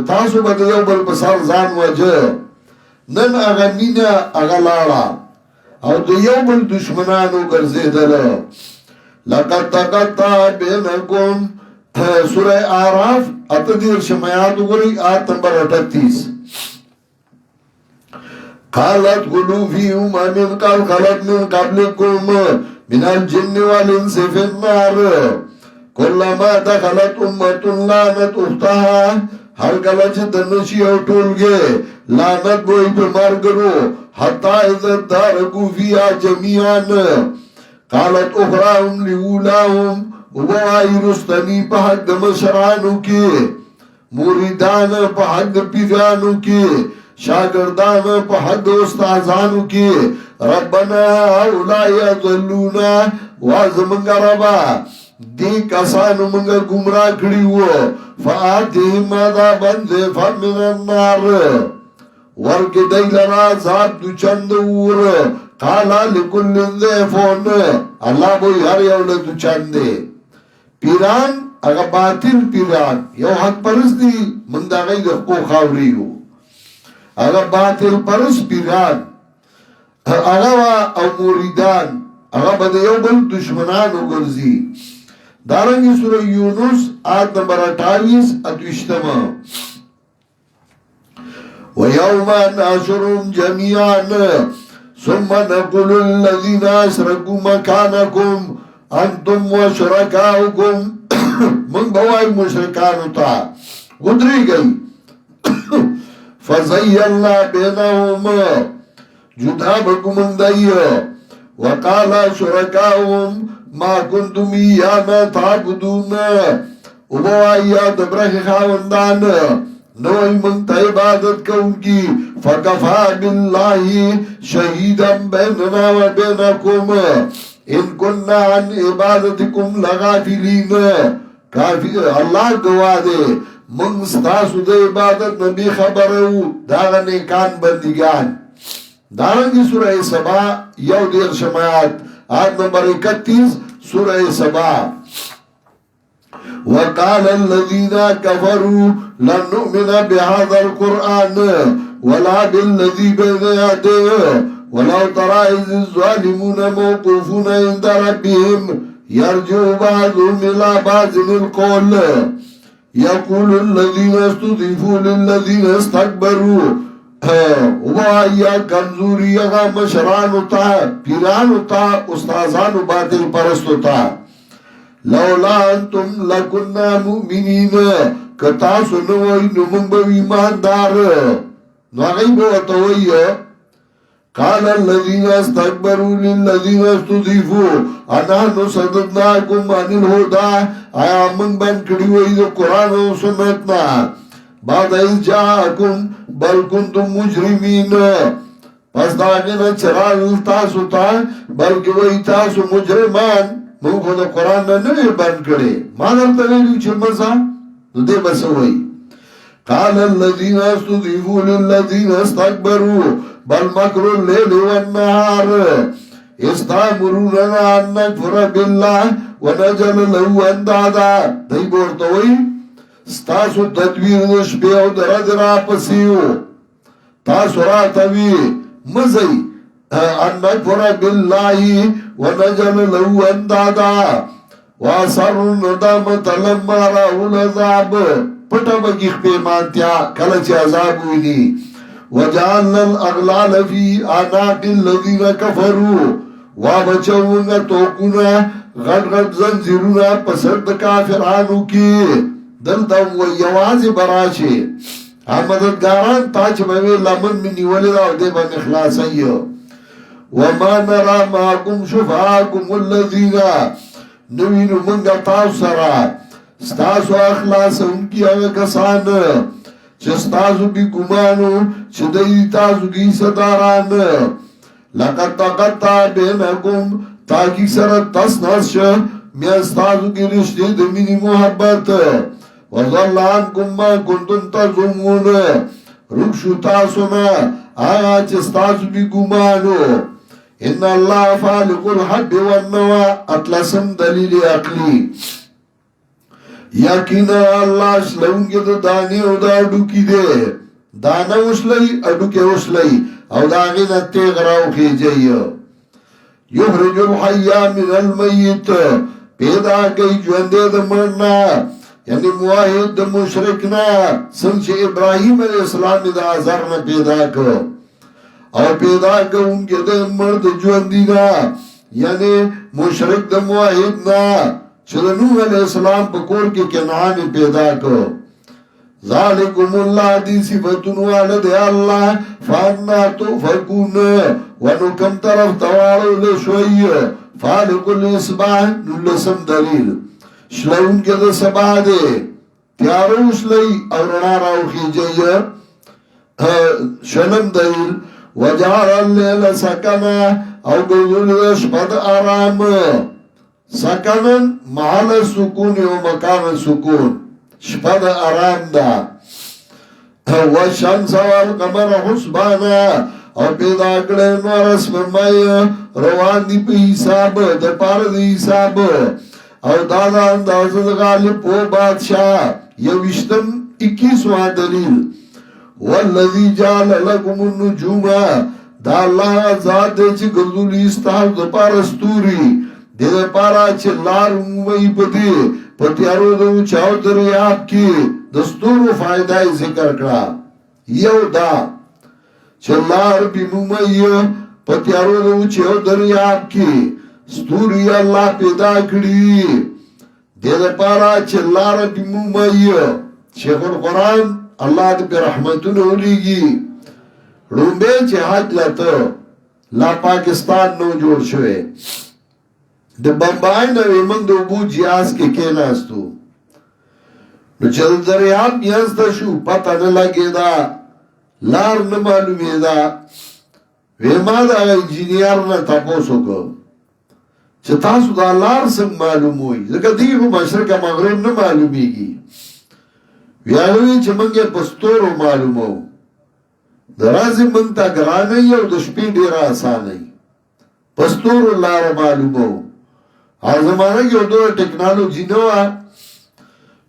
تاسو بدیو بل بسار زان وجه نن اگا مینا اگا لارا او دیو بل دشمنانو گرزے دل لقد تقطع بینکم سورہ آراف اتدیر شمایات گوری آیت نمبر 38 قالت غلو فی امم قد خلت من قبلکم من الجن والانس فی النار کلما دخلت امت لعنت اختها ہر کلچ دنشی او ٹولگے لعنت بوئی پر مرگرو حتی عزت دارکو فیا جمیعان قالت اخراهم لولاهم وبوائی رستنی پا حد مشرانو کی موریدان پا حد پیرانو کی شاگردان پا حد استازانو کی ربنا اولائی اضلونا وازمنگا ربا دی کسانو منگا گمراہ کری ہو فآتیم عذابن ضعفا من النار ورک دی لرا عذاب دو چند اور قالا لکل ضعفون اللہ بوئی ہر یولد چند پیران اگا باطل پیران یو حق پرس دی من دا غی دا خو خاوریو اگا باطل پرس پیران اگا او موریدان اگا بدا یو بل دشمنانو گرزی دارنگی سورہ یونس آیت نمبر 28 اتوشتما وَيَوْمَ نَحْشُرُهُمْ جَمِيعًا ثُمَّ نَقُولُ لِلَّذِينَ أَشْرَكُوا مَكَانَكُمْ أَنْتُمْ وَشُرَكَاؤُكُمْ من بوائی مشرکانو تا گدری گئی فَزَيَّلْنَا بَيْنَهُمْ جدا بکمن دائی وَقَالَ شُرَكَاؤُهُمْ ما كنتم إيانا تعبدون وبوائی دبرخ خاوندان نوئی منت عبادت کون کی فکفا باللہ شہیدا بیننا و بینکم ان کننا عن عبادتکم لغافلین کافی اللہ گوا دے من ستاسو دے عبادت نبی خبرو داغا نیکان بندگان دارنگی سورہ سبا یو دیر شمایات آیت نمبر 31 سورہ سبا وقال الذين كفروا لن نؤمن بهذا القرآن ولا بالذي بين يديه ولو ترى إذ الظالمون موقوفون عند ربهم يرجع بعضهم إلى بعض القول يقول الذين استضعفوا للذين استكبروا وآیا کمزوری اغا مشرانو تا پیرانو تا استازانو باطل پرستو تا لولا انتم لکننا مؤمنین کتاسو نوئی نمونگ بو ایمان دار نو اغیب وطوئی قال الذين استكبروا للذين استضعفوا انا صددناكم عن الهدى آیا من بن کڑی وئی دو قرآن و سنتنا بعد از جاءکم بل کنتم مجرمین پس داگینا چرال تاسو تا بلکہ وہی تاسو مجرمان من خود قرآن نا نوی بند کرے مادر تغیریو چھ مزا تو دے بس ہوئی قال الذین استضعفوا للذین استكبروا بل مکر اللیل والنهار استامروننا ان نکفر باللہ ونجل له اندادا دی بورتا ہوئی ستاسو تدویر نش بیو درد را پسیو تاسو را توی مزی ان نکفر باللہ ونجل له اندادا واسر ندامت لما راو العذاب پٹا بگیخ پیمانتیا کلچ عذاب ہوئی وجعلنا الاغلال فی آناق الذین کفروا وابچونا توقنا غد غد زنزیرونا پسرد کافرانو کی دلتا و یوازی براشی مددگاران تاچ موی لمن منی ولی دا دے من اخلاصی وما نرا ماکم شفاکم الذین نوینو منگا تاو سرا ستاسو اخلاص ان کی اگا کسان چستاسو بی گمانو چدئی تاسو کی ستاران لقد تقطع بینکم تاکی سر تس نس میستاسو کی رشتے دمینی محبت وظل عنکم ما کنتم تظنون رکشو تاسونا آیا چستاسو بی گمانو ان اللہ فالق الحب والنوا اطلسم دلیل عقلی یقینا اللہ اشلونگی دا دانی او دا اڈو کی دے دانا اشلی اڈو کے اشلی او دا غینا تیغ راو خیجئی یخرج الحیاء من المیت پیدا گئی جوندے دا مرنا یعنی موحد دا مشرکنا سنچ ابراہیم علیہ السلام دا ازرنا پیدا کر او پیدا کر ان کے دا مرد جوندینا یعنی مشرک دا موحدنا چلو نوح علیہ السلام پکور کے کنعانی پیدا کرو ذالکم اللہ دی صفتن والد اللہ فانا توفقون ونو کم طرف توارو لشوئی فالق الاسباح نلسم دلیل شلون کے دا سبا دے تیارو شلی اور راو خیجئی شنم دلیل وجعل اللیل سکنا او گلدل شپد آرام سکنن محل سکون و مکان سکون شپد آرام دا وشمس والقمر حسبانا او پیدا کڑے نور اسم مائی روان دی پی حساب دا پار دی حساب او دادا اندازد غالب و بادشاہ. یوشتم 21واں دلیل والذی جعل لکم النجوم دا اللہ ذات دے چی گردولی استحال دا پارا ستوری دے دا پارا چی لار مومی پتی پتیارو دو چاو دریاب کی دستور و فائدہ ذکر کرا. یو دا چی لار بی مومی پتیارو دو چاو دریاب کی ستوری اللہ پیدا کری دے دا پارا چی لار بی مومی. شیخ القرآن اللہ دے پی رحمتون ہولی گی رومبے چی حج لتا لا پاکستان نو جوڑ شوئے دے بمبائی نوی من دو بو جیاز کے کیناستو نو چل دریاب نیازتا شو پتا نلگی دا لار نمالومی دا ویما دا انجینیر نا تپوسو کو چی تاسو دا لار سنگ معلوم ہوئی زکر دیگو مشرق مغرب نمالومی گی ویالوی چی منگے پستورو معلوم ہو درازی منگتا گرانی او دشپی دیر آسانی پستورو لار معلوم ہو آر زمانہ کی دو ٹیکنالوجی نوا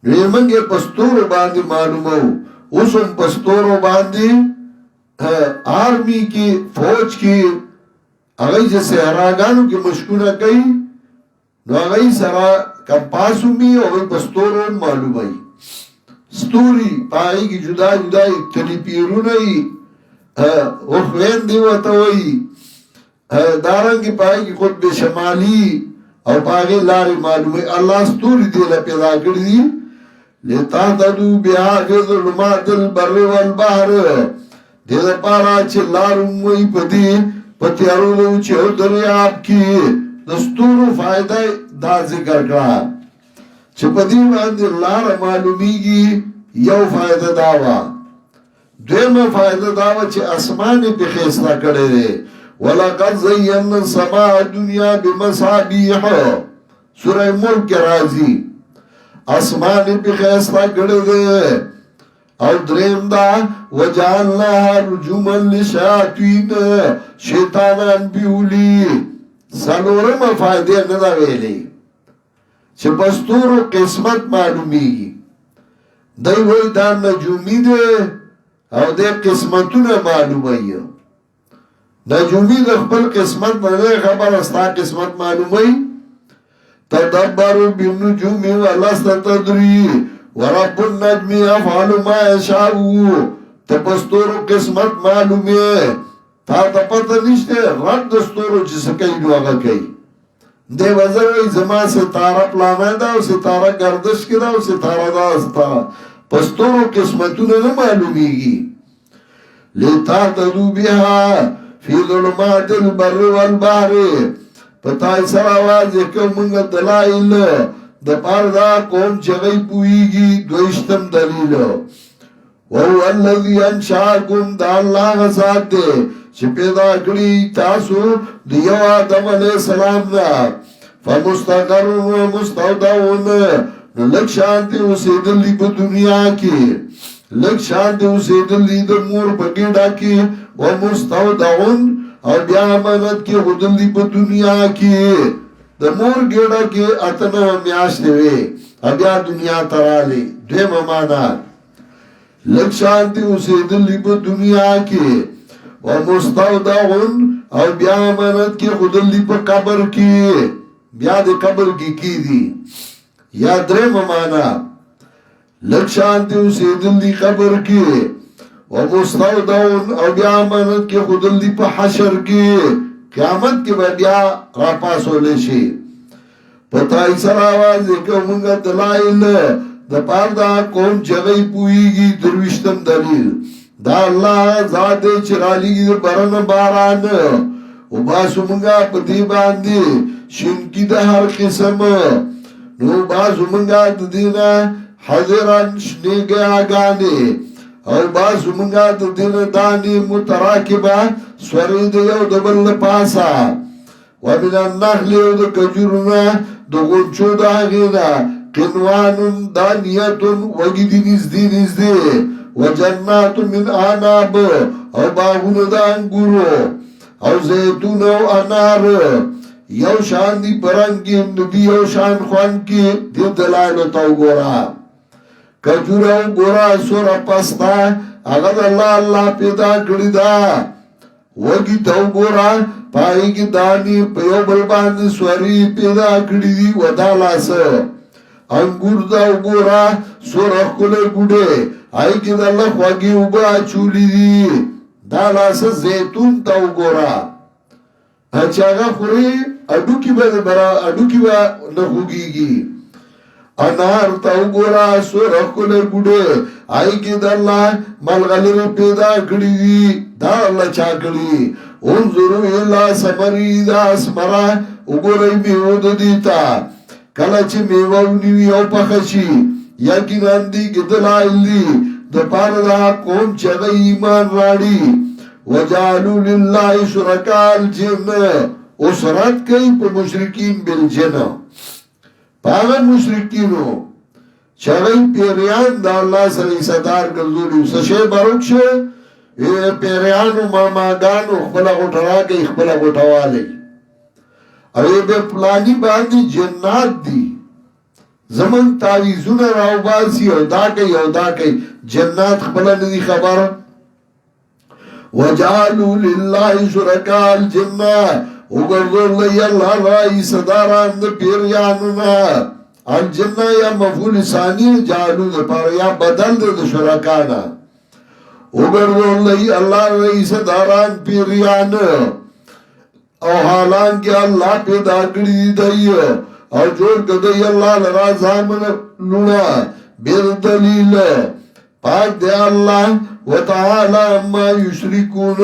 نوی منگے پستورو باندی معلوم ہو اسم پستورو باندی آرمی کی فوج کی اگئی جیسے حراغانو کی مشکونہ کئی نو اگئی سرا کمپاسو می اگئی پستورو معلوم ہے ستوری پائی کی جدا جدائی تلی پیرونئی اخوین دیوتوئی دارنگی پائی کی قطب شمالی اور پاگی لاری معلوم ہے. اللہ ستوری دیلہ پیدا کردی لیتا تدو بیہا فی ظلمات البر والبحر دیلہ پارا چھ لارموئی پتی پتیارو دو چھو دریاب کی دستور و فائدہ دا ذکر کرا چپدی باندې لار معلومیږي یو فائدہ داوا دویمه فائدہ داوا چې اسمان په خیستا کړي دي ولقد زینا السماء الدنيا بمصابيح سورہ ملک کې راځي اسمان په خیستا کړي دي او دریم دا وجعلناها رجوما للشياطين شیطانان بیولی سلورمه فائدہ نه دا ویلي چه پستور و قسمت معلومی گی دی وی دا نجومی دے او دے قسمتون معلومی نجومی دے خبر قسمت منے خبر استا قسمت معلومی تدبرو بالنجومی والست تدری ورب النجمی افعال ما اشاؤو تا پستور و قسمت معلومی تا تا پتا نشتے رد دستور و جسکی جو آگا کئی دے وزروی زمان ستارہ پلانا دا و ستارہ گردش کی دا و ستارہ دا ستارہ پستور و قسمتون نہ معلومی گی لیتا تدو بیہا فی ظلمات البر والبحر پتائی سر آواز یکو منگا دلائل دا پاردا قوم چگئی پوئی گی دوشتم دلیل وہو اللذی انشاکم دا اللہ غصات دے چھ پیدا کری تاسو دیو آدم علیہ السلام نا فمستقرن و مستودعون لگ شانتی اسے دلی پا دنیا کی لگ شانتی اسے دلی دا مور پگیڑا کی و مستودعون اور بیا امانت کی خودلی پا دنیا کی دا مور گیڑا کی اتنا میاشتے وے بیا دنیا ترالی دویم امانات لگ شانتی اسے دلی پا دنیا کی ومستودعون او بیا امانت کی خودلی پا قبر کی بیا دے قبر کی دی یا درم امانا لگ شانتی اسے دلی قبر کی ومستودعون او بیا امانت کی خودلی پا حشر کی قیامت کی بیا راپاس ہو لیشی پتائی سر آواز ایک منگا دلائل دا پاردا قوم جگئی پوئی گی دروشتم دلیل دا اللہ ذات چرالی کی برن باران و باسو منگا پتی باندی شنکی دا ہر قسم نو باسو منگا دینا حضران شنیگے آگانے اور باسو منگا دینا دانی متراکبہ سورید یو دبل پاسا ومن النخل یو دا کجرنا دا غنچو دا غینا قنوان دانیتن وگی نزدی نزدی وجنات من آناب او باغون دا انگورو او زیتون او انار یو شان دی پرنگ کی ندی یو شان خوان کی دی دلائلو تاو گورا کجورو گورا سورا پستا اگر اللہ پیدا کری دا وگی تاو گورا پائی کی دانی پیو بلبان سوری پیدا کری دی ودالا سا انگور داو گورا سورا کلے گوڑے آئی کی دا اللہ خواگی اوبا چولی دی دالا سا زیتون تاو گورا چاگا خوری اڈو کی با نخوگی گی انار تاو گورا سور اخکل گوڑے آئی کی دا اللہ ملغلر پیدا کری دی دا اللہ چا کری انظرو اللہ سمری دا اسمرا اگوری میود دیتا کلچ میوونیوی او پخشی یقین اندی کی دلائل دی دا پار دا قوم چاگا ایمان راڑی وجعلوا للہ شرکاء الجن اسرت کئی پا مشرکین بالجن پاگا مشرکینو چاگئی پیریان دا اللہ سر صدار گردولی سشے باروک شے پیریانو ماماگانو اخبلا گوٹرا گئی اخبلا گوٹوالی اوی بے پلانی باندی جنات دی زمن تاویزون راو باسی او دا کئی جنات اخبلا ندی خبر وجعلوا للہ شرکاء الجن اگردو لئی اللہ رائی صداران دا پیریانونا الجن یا مفعول ثانی جعلو دا پارا یا بدل دا شرکانا اگردو لئی اللہ رائی صداران پیریان او حالان کے اللہ پیدا کری دی اور جوڑ کدی اللہ لرا زامن لنا بیر دلیل پاک دے اللہ وتعالی اما یشرکون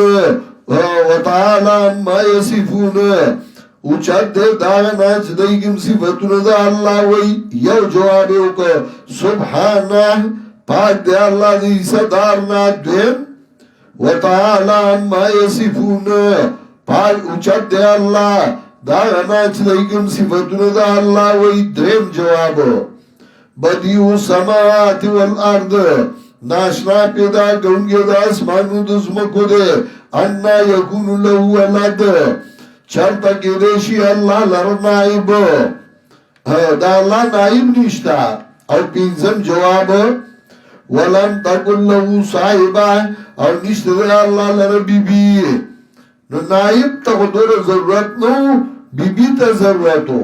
وتعالی اما یصفون اوچت دے داغنا چدئی کم صفتون دا اللہ وی یو جوابیو کو سبحانہ پاک دے اللہ دی صدارنا دیم وتعالی اما یصفون پاک اوچت دے اللہ داغنا چدئی کم صفتون دا اللہ وی درم جواب بدیو السماوات والارض ناشنا پیدا گونگی دا اسمانو دزمکو دے انا یکونو لہو ولد چرتا کی دیشی اللہ لر نائب دا اللہ نائب نشتا اور پینزم جواب ولن تکن لہو صاحبہ اور نشتا دے اللہ لر بی بی نو نائب تا خدور ضرورت نو بی بی تا ضرورت ہو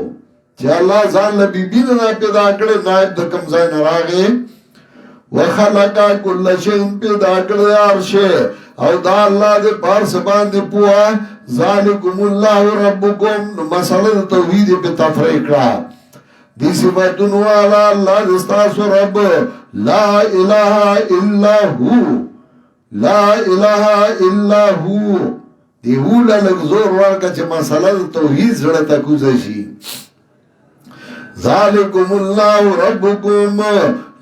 چی اللہ زان لبی بی نا پیدا کرے نائب دا کمزائی نراغے وخلقا کل شئن پیدا کرے عرشے او دا اللہ دے پار سبان دے پوا ذالکم اللہ ربکم مسئلہ توحید پہ تفریح کرا دی صفتن والا اللہ دستاس رب لا الہ الا ہو لا الہ الا ہو دی ہو للک زور ورکا چھ مسئلہ توحید زڑتا کزشی ذالکم اللہ ربکم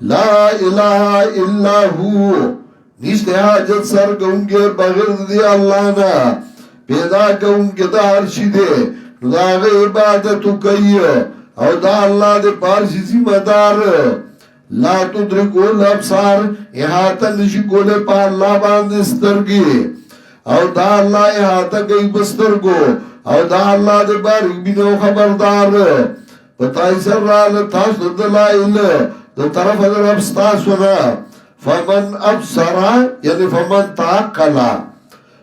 لا الہ الا ہو نیشتے حاجت سر گونگے بغیر دی اللہ نا پیدا گونگے دا عرشی دے دا غی عبادتو کئی او دا اللہ دے پارسی ذمہ دار لا تدرکو الابصار احاطہ نشی کولے پا اللہ باندسترگی او دا اللہ احاطہ گئی بسترگو او دا اللہ دے باریک بینو خبردار پتائی سر رال تاس دلائل دو طرف ادر ابستاسونا فمن ابصرا یعنی فمن تاقلا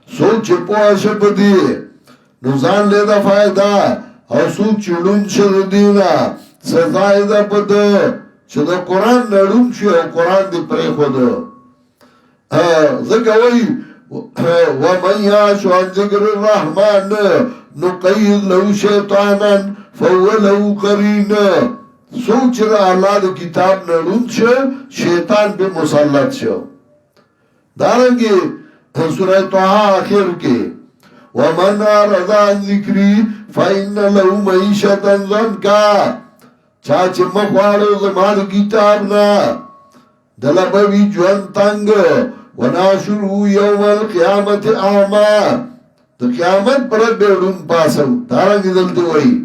سوچ پوش پدی نوزان لیدہ فائدہ اور سوچ چڑون شد دینا سزائدہ پد چد قرآن نڑون شو قرآن دی پری خود ذکوئی ومن یاشو عن ذکر الرحمن نقید لو شیطانا فهو لو قرین سوچ را اللہ دا کتاب نرون شو شیطان پہ مسلط شو دارنگی سورہ طاہا آخر کے وَمَنْ آرَضَ عَنْ ذِكْرِي فَإِنَّ لَهُ مَعِيشَةً ضَنْكَا چاچے مخوارو زمان کتابنا دلبوی جوان تنگ وَنَاشُرُهُ يَوْمَ الْقِيَامَةِ أَعْمَى تو قیامت پر بیرون پاسو دارنگی دلتے ہوئی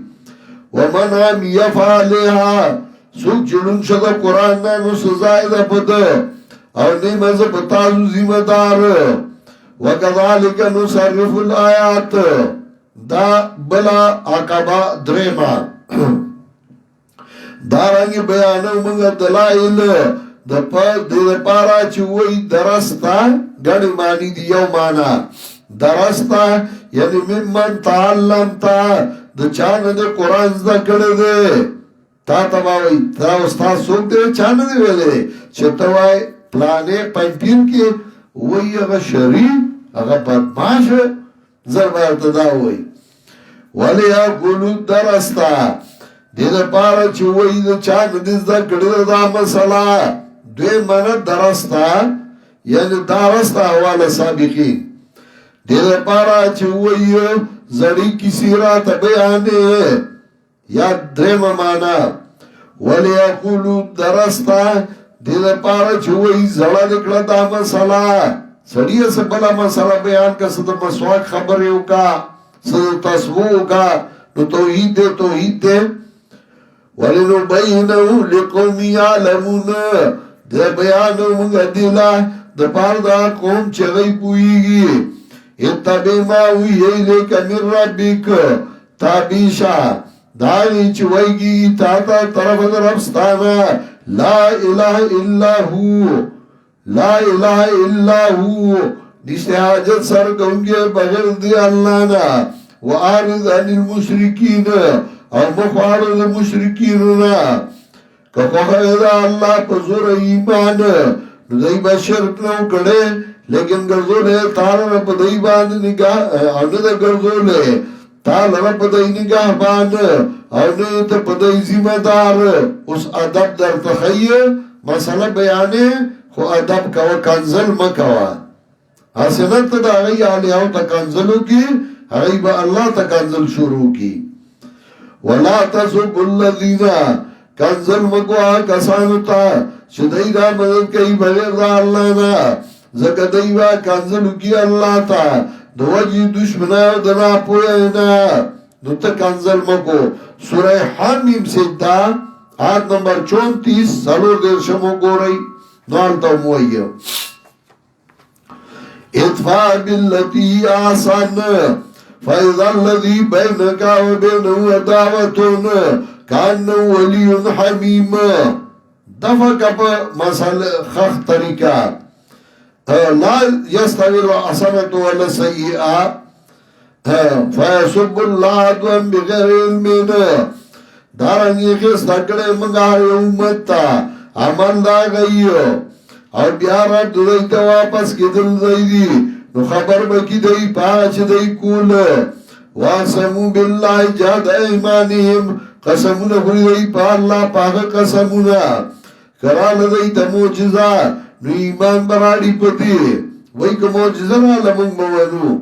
ومن هم یفعلها سوک چلون شد قرآن نانو سزائی دا پد او نیمز پتازو ذمہ دار وکذالک نصرف الآیات دا بلا عقبہ دریما دارنگی بیانو منگا دلائل دا پارا چوئی درستا گنی مانی دی یو مانا درستا یعنی ممن تعلم تا دا چاند دے قرآن زده کرده تا تباوی تا استاد سوک دے چاند دے ویلے چتوائی پلانے پنپیر کی وی اگا شریف اگا بدماش زربارت دا وی ولی اگلو درستا دید پارا چوئی دا چاند دے زده کرده دا مسئلہ دوی منت درستا یعنی درستا حوال سابقین دید پارا چوئی زڑی کسی رات بیانے یا درم مانا ولی اقولو درستا دید پارا چوئی زڑا دکڑا دا مسئلہ سڑی سے بلا مسئلہ بیان کا صد مسواک خبریو کا صد تصوو کا نو توحید دے ولی نو بینو لقومی عالمون دے بیانو منگا دیلا دا پار دا قوم چگئی پوئیگی اتبی ما وحی لیک من ربک تابیشا دانی چوئیگی تاتا طرف درفستانا لا الہ الا ہو لا الہ الا ہو نشتے حاجت سر گونگے بغیر دی اللہ نا وآرد عن المشرکین اور مخوارد مشرکین نا کہ خوخیدہ اللہ پزور ایمان ندائی با شرک نو کڑے لیکن گرزو لے تالا رب دائی باند نگاہ آنده گرزو لے تالا رب دائی نگاہ باند آنده تا پدائی ذمہ دار اس ادب در تخیی مسئلہ بیانے خو ادب کوا کنزل مکوا حسنت دا آگئی آلیاؤ تا کنزلو کی آگئی با اللہ تا کنزل شروع کی وَلَا تَسُبُ الَّذِينَ کنزل مکوا کسانو تا شدائی دا مدد کئی بغیر دا اللہ نا زکا دیوا کنزلو کی اللہ تا دو وجی دشمناو دنا پوینا دو تا کنزل مکو سورہ حامیم سیدہ آیت نمبر 34 سالور دیر شمو گو رئی نوالتا موئی ادفع باللتی آسان فَإِذَا الَّذِي بَيْنَكَ وَبَيْنَهُ عَدَاوَةٌ كَأَنَّهُ وَلِيٌّ حَمِيمٌ دفع کپ مسئلہ خخ طریقہ لا يستوي الحسنة ولا السيئة فيسب الله عدوا بغير علم دارنگی خیس تکڑے منگاہ امت تا عمل دا گئیو اور بیارا دلائی تا واپس کی دل دائی دی نو خبر بکی دائی پاچ دائی کول واسمو باللہ جاد ایمانیم قسمونا خوری دائی پا اللہ پاک قسمونا کرال دائی تا موجزہ نو ایمان براڑی پتی وی که موجزہ را لمن بوانو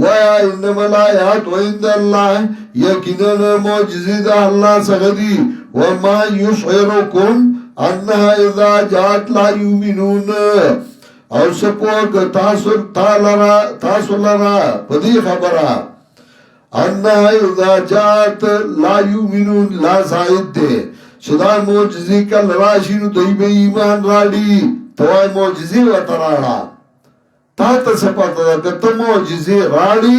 ویا انما الآیات و عند اللہ یقیناً موجزی دا اللہ سغدی وما یشعرکم انہا اذا جات لا یومنون اور سپوک تاسو لرا پدی خبرہ انہا اذا جات لا یومنون لا زائد دے شدا موجزی کا لراشینو دی بے ایمان راڑی توائی موجزی و تراڑا تا تا سپاتا دا کہ تا موجزی راڑی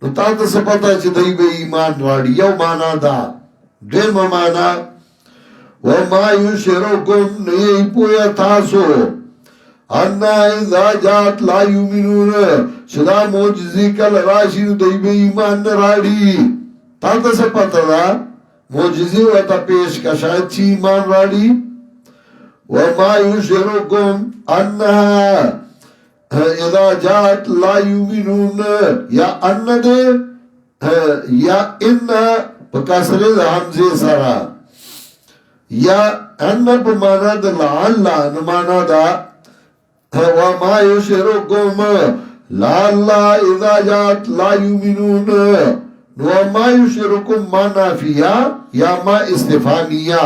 نو تا تا سپاتا چی دی بے ایمان راڑی یو مانا دا دیم مانا وما یشرکم نئی پویا تاسو انا اذا جات لا یومنون شدا موجزی کا لراشینو دی بے ایمان راڑی تا تا سپاتا دا موجزی و تا پیش کا شاید چی ایمان راڑی وما یشرکم انہا اذا جات لا یومنون یا ان دے یا ان پکاسر حمزے سرا یا ان پمانا دا لعلا نمانا دا وما یشرکم لعلا اذا جات لا یومنون وما یشرکم ما نافیہ یا ما استفامیہ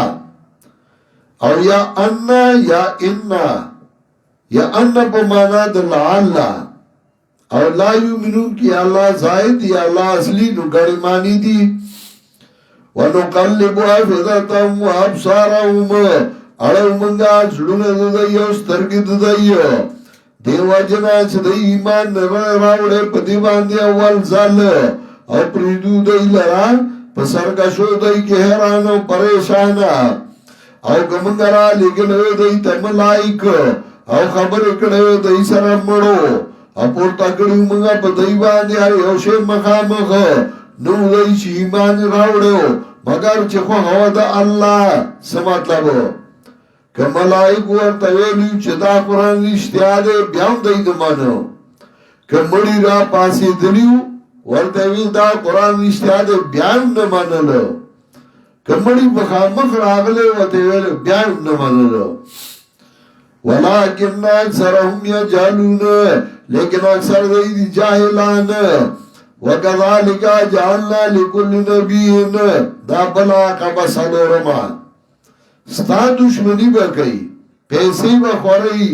اور یا انا یا انا یا انا بمانا دا لعلا اور لا یومنون کی اللہ زائد یا اللہ اصلی نو گڑی مانی دی وَنُقَلِّبُ أَفِدَتَهُمْ وَأَبْصَارَهُمْ اڑو منگا جلون ددائیو سترگی ددائیو دیو جنا چھ دی ایمان راوڑے پتی باندی اول زال او پریدو دی لرا پسرکشو دی که حیران و پریشان او کمنگرا لگنو دی تا ملائک او خبر کڑو دی سر مڑو او پورتا کڑیو منگا پا دی باندی آئی او شیر مخامخ نو دی چی ایمان راوڑو مگر چی خو ہوا دا اللہ سمطلبو که ملائک ورطا ویلیو چی دا قرآن رشتیا دے بیان دی دمانو که مڑی را پاسی دلیو ورطا ویل دا قرآن رشتیا دے بیان نمانلو که مڑی مخامخ راغلے ورطا ویل بیان نمانلو ولیکن اکثرهم یجهلون لیکن اکثر دی جاہلان وکذالک جعلنا لکل نبیین دا بلا قبصل رما ستا دشمنی بکئی پیسی بخوری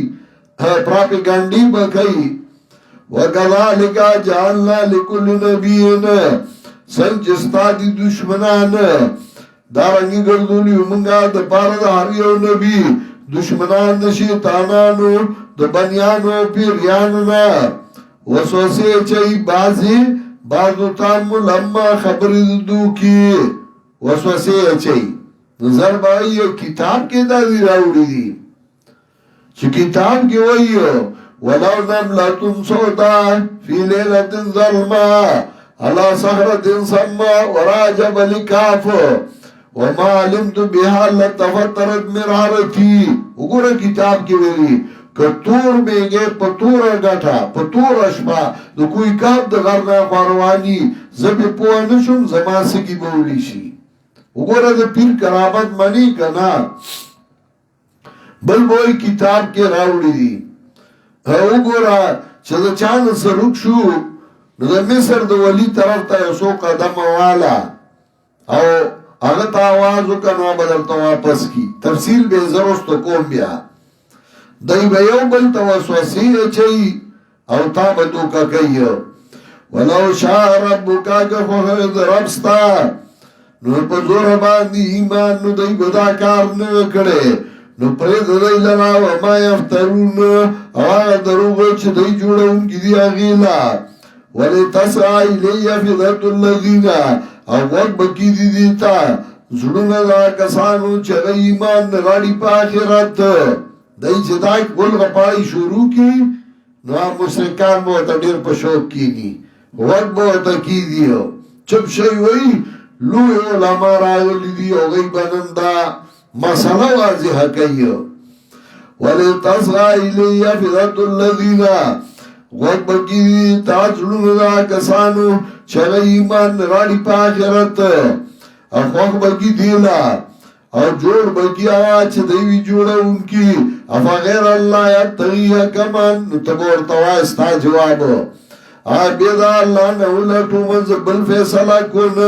پراپیگنڈی بکئی وکذالک جعلنا لکل نبیین سنچستا دی دشمنان دارنگی گردولی منگا دا پارد حریو نبی دشمنان دا شیطانانو دا بنیانو پیریانونا وسوسے چاہی بازی بازو تامو لما خبری دو کی وسوسے چاہی نظر بائی کتاب کے دا دی راوڑی دی چی کتاب کی وئی ولو نملتن سودا فی لیلت ظلما علا صخرت سما وراجب لکاف وما علمت بها لتفترت مرارتی اگورا کتاب کی ویلی کتور بیگے پتور گٹھا پتور اشپا دو کوئی کاب دا غرنا خواروانی زبی پوانشم زمان سکی بولی شی اگورا دا پیر کرامت منی کنا بل بوئی کتاب کے راوڑی دی اگورا چه چاند سرک شو دا مصر دا ولی طرف تا یسو قدم والا او اغت آوازو کنو بدلتا واپس کی تفصیل بے زرستو کون بیا دای بیو بل توسوسی چئی او تا بدو کا کئی ولو شاء ربکا که خوخد ربستا نو پزور باندی ایمان نو دای بدا کار نو کڑے نو پرید دای لنا وما یفترون آغا دروغو چه دای جوڑا ان کی دی آغیلا ولی تسعی لی فضت اللذین او وقت بکی دی دیتا زڑون دا کسانو چه غی ایمان نغاڑی پا آخرت دای چې دا ګل غپای شروع کی نو مشرکان مو ته ډیر په شوق کینی وګ مو ته کی دیو چپ شي وای لو علماء راغلی دی او غي بنندا مساله واضحه کوي ولل تصغى الی فضت الذین وګ بکی تاجلون دا کسانو چې ایمان راړي په آخرت اخوخ بکی دیلا او جوڑ بکی آواز چه دیوی جوڑا ان کی افا غیر اللہ یا تغییہ کمان تبور تواستا جواب بیدا اللہ نولتو منز بالفیصلہ کن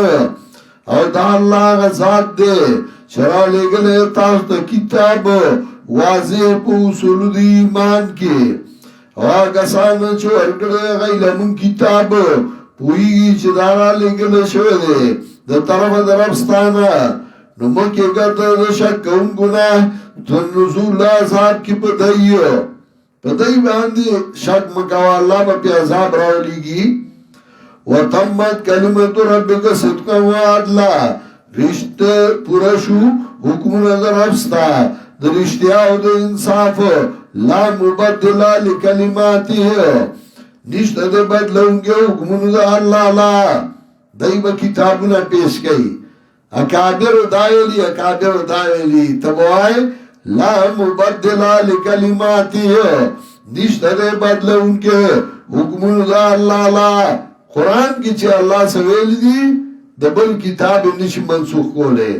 او دا اللہ غزات دے شرع لے گلے تاخت کتاب واضح پو اصول دی ایمان کے او آگسان چو ارکڑے غیلمون کتاب پوئی چه دارا لے گلے شوئے دے دا طرف دربستانا نو مکی گتا شک کون گناہ تن نزول عذاب کی پدائی باندی شک مکاوا اللہ با پی عذاب راو لیگی و تمت کلمت ربک صدقا و عدلا رشت پورشو حکم نظر افستا در رشتیاو در انصاف لا مبدلا لکلماتی نشت در بدلونگے حکم نظر اللہ لا دائی با کتابنا پیش گئی اکابر دائلی تبوائی لا مبدلا لکلماتی نشتہ دے بدل ان کے حکم دا اللہ لا قرآن کی چھے اللہ سویل دی دبل کتاب نش منسوخ کو لے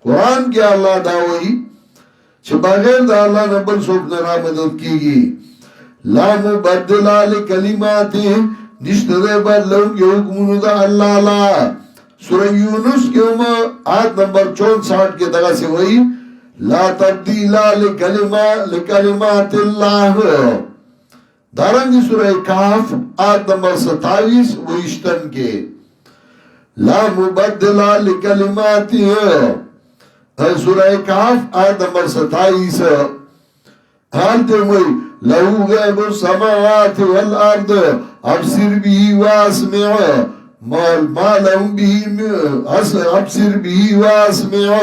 قرآن کی اللہ داوئی چھے بغیر دا اللہ نبل سوک نرا مدد کی گی لا مبدلا لکلماتی نشتہ دے بدل ان کے حکم دا اللہ لا سورہ یونس کے آیت نمبر 64 کے طرح سے وہی لا تبدیلا لکلمات اللہ دارنگی سورہ کاف آیت نمبر 27 ویشتن کے لا مبدلا لکلماتی سورہ کاف آیت نمبر 27 حالتے ہوئی لہو غیب السماوات والارض ابصر بھی واسمع ما لهم به ابصر به واسمع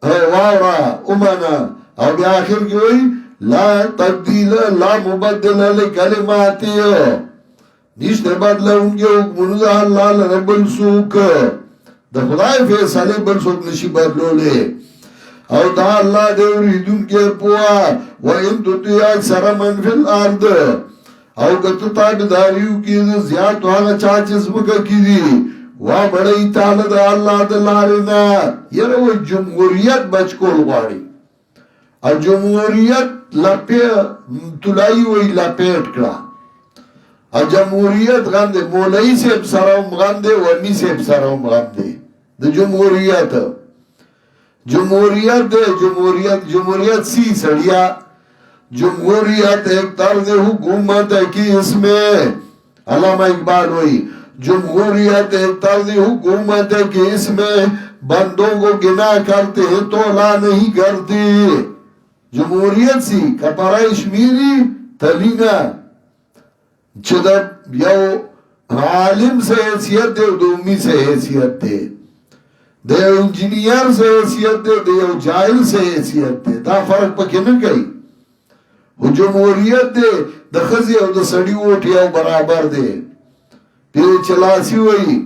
وارا امنا او بیا آخر کی ہوئی لا تبدیل لا مبدل لکلماتی نیشتے بدلہ ان کے حکمونو دا اللہ لرب السوک دا خدای فیصلے بل سوک نشی بدلو لے او دا اللہ دے وریدون کے پوا وَإِن تُطِيعَ أَكْثَرَ مَنْ فِي الْأَرْضِ او گتو تابداریو کی زیاد واغا چاچس مکا کی دی وا بڑی تعالی دا اللہ دا لارنا یعنی وہ جمہوریت بچ کو لگواری اور جمہوریت تلائی وی لپیٹ کرا اور جمہوریت غم دے مولائی سے سراؤم غم دے ومی سے سراؤم غم دے دا جمہوریت جمہوریت دے جمہوریت سی سڑیا جمہوریت ایک طرز حکومت ہے کہ اس میں علامہ اقبال ہوئی جمہوریت ایک طرز حکومت ہے کہ اس میں بندوں کو گناہ کرتے ہیں تولا نہیں کرتے جمہوریت سی کپارائش میری تلینا چدب یو عالم سے حیثیت دے دومی سے حیثیت دے دے انجینئر سے حیثیت دے دے جاہل سے حیثیت دے دا فرق پکی نہ کئی وہ جمہوریت دے دا خزی او دا سڑی ووٹی او برابر دے پھر چلاسی ہوئی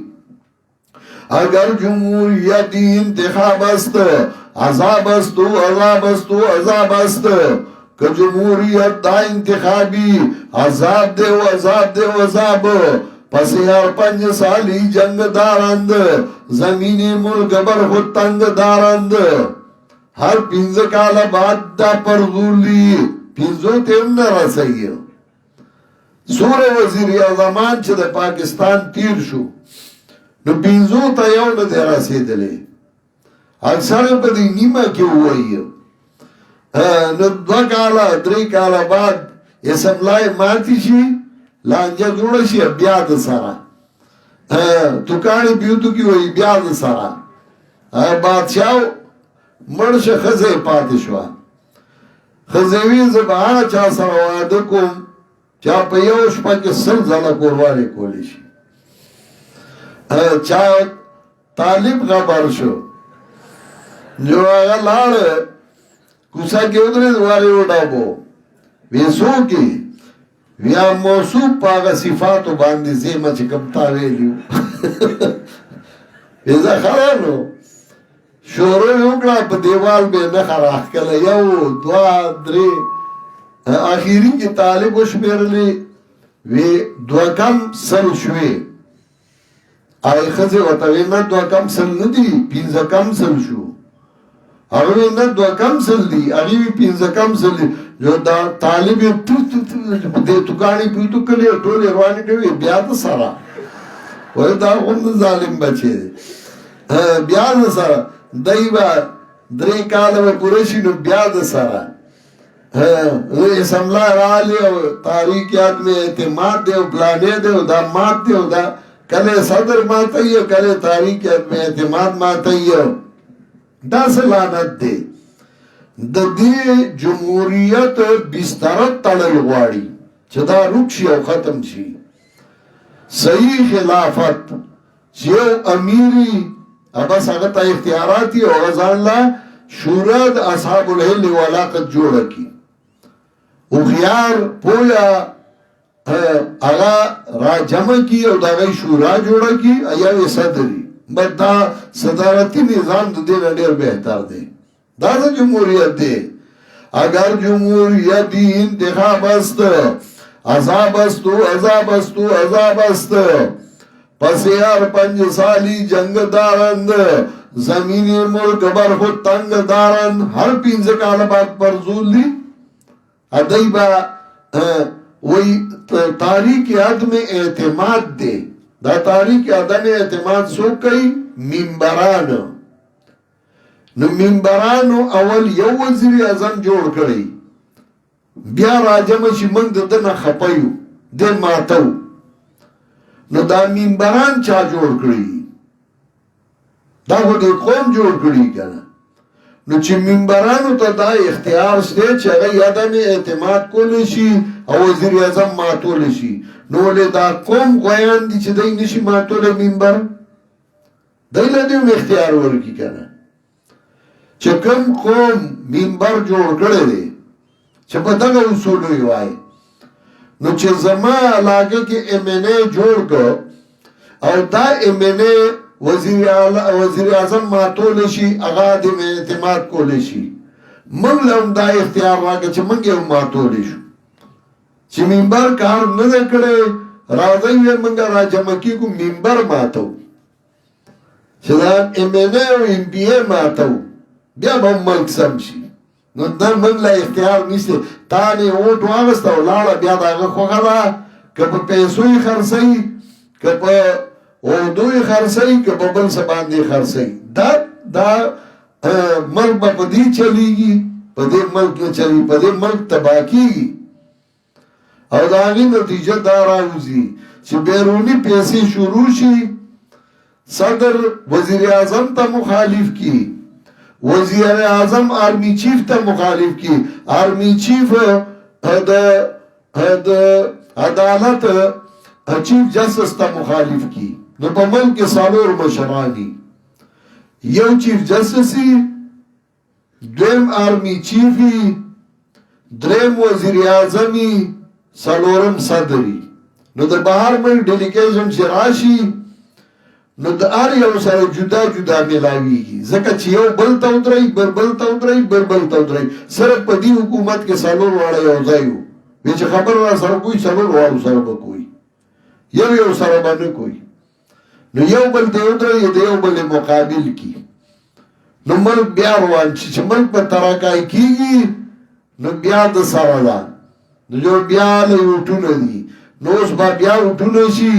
اگر جمہوریتی انتخاب است عذاب است عذاب است عذاب است کہ جمہوریت دا انتخابی عذاب دے و عذاب دے و عذاب پس یار 5 سالی جنگ دارند زمینی ملک بر خود تنگ دارند ہر 5 کالا بعد دا پردولی 5 تیم نہ رسائی سورہ وزیر اعظمان چھ دا پاکستان تیر شو نو 5 تا یو نہ دے رسی دلے اکثر پا دی نیمہ کیوں ہوئی نو 2 کالا 3 کالا بعد اسمبلائی ماتی شی لانجا جوڑا شی بیاد سارا تکانی بیوتو کی ہوئی بیاد سارا بادشاہو مرش خزے پاتشوا خزیوی زبانا چا سارا وادکم چا پیوش پا کے سلزلہ قروانے کولی شی چا طالب غبر شو جو آگا لار کسا کے ادھر دوارے اڑا بو ویسو کی ویا موصوب پاگا صفاتو باندی زیمہ چکم تاوے لیو ویزا خرانو شورو یوکڑا پا دیوال بے نخراخ کلا یو 2 3 آخیری کی طالب وش میرلی وی 2 کم سل شوی آئی خزی وطاوی نا 2 کم سل ندی 15 کم سل شو اگوی نا 2 کم سل دی اگوی 15 کم سل دی جو دا طالبی دے تکانی پیتو کلی ٹولی روانی کوئی بیاد سارا وی دا خود ظالم بچے دے بیاد سارا دائی با 3 کالا میں پورشی نو بیاد سارا اسملہ رالی تاریخیات میں اعتماد دے پلانے دے دا مات دے دا کلے صدر ماتائی کلے تاریخیات میں اعتماد ماتائی دا سلانت دے دا دی جمہوریت بسترت تڑل غواری چدا رک شی او ختم شی صحیح خلافت چیو امیری ابس اگتا اختیاراتی او غزان اللہ شورد اصحاب الحل وعلاقت جوڑا کی اخیار پویا اگا را جمع کی او دا غی شورا جوڑا کی ایاوی صدری بس دا صدارتی نظام دا دینا دیر بہتر دے دا جمہوریت دے اگر جمہوریتی انتخاب است عذاب است عذاب است عذاب است پس یار 5 سالی جنگ دارند زمینی ملک بر خود تنگ دارند ہر 5 کالا بعد پر زول دی ادائی با وہی تاریخ عدم اعتماد دے دا تاریخ عدم اعتماد سو کئی ممبران نو ممبرانو اول یو وزیر اعظم جوڑ کری بیا راجم شی منگ دنا خپایو دے ماتو نو دا ممبران چا جوڑ کری دا خود قوم جوڑ کری کنا نو چې منبرانو ته دا اختیار شته چې هغه عدم اعتماد کولی شي او وزیر اعظم ماتولی شي، نو ولې دا قوم غویان دي چې دی نشي ماتولی منبر؟ دی له دې اختیار ورکړي که نه. چې کوم قوم منبر جوړ کړی دی چې په دغه اصولو یې وایي، نو چې زما علاقه کې MNA جوړ کړ او دا MNA وزیر اعظم ماتولی شي، هغه د اعتماد کولی شي، موږ له هم دا اختیار راکړه چې موږ یې مواتولی شو. چې منبر کار نه دی کړی، راځئ ویې موږ راجمع کېږو منبر ماتو، چې دا MNA او MPA ماتو، بیا به ملک سم شي. نو دا موږ له اختیار نشته. تا نه ووټ واغسته او لاړه، بیا د هغه خوښه ده، که په پیسو یې خرڅوي، که په اردو یې خرڅوي، که په بل څه باندې خرڅوي. دا ملک به په دې چلیږي، په دې ملک نه چلیږي، په دې ملک تباه کېږي. او د هغې نتیجه دا راوځي چې بیروني پیسې شروع شي، صدر وزیر اعظم ته مخالف کی، وزیر اعظم آرمی چیف ته مخالف کی، آرمی چیف د عدالت چیف جسٹس ته مخالف کی. نو په ملک کې څلور مشرانی، یو چیف جسٹسی، دویم آرمی چیفی، دریم وزیر اعظمی، څلورم صدری. نو د بهر ملک ډیلیګیشن چې راشي، نو د هر یو سره جدا جدا ملاویږي، ځکه چې یو بل ته ودرئ، بل ته ودرئ، بل ته ودرئ. صرف په دې حکومت کې څلور واړه یو ځای وو، وی چې خبر را سره کوي، څلور واړو سره به کوي، یو سره به نه کوي. نو یو بل ته ودرئ، د یو بل مقابل کی، نو ملک بیا روان شي. چې ملک په ترقای کېږي، نو بیا د سره ده، نو جو بیا له وټونه دي، نو اوس به بیا وټونه شي،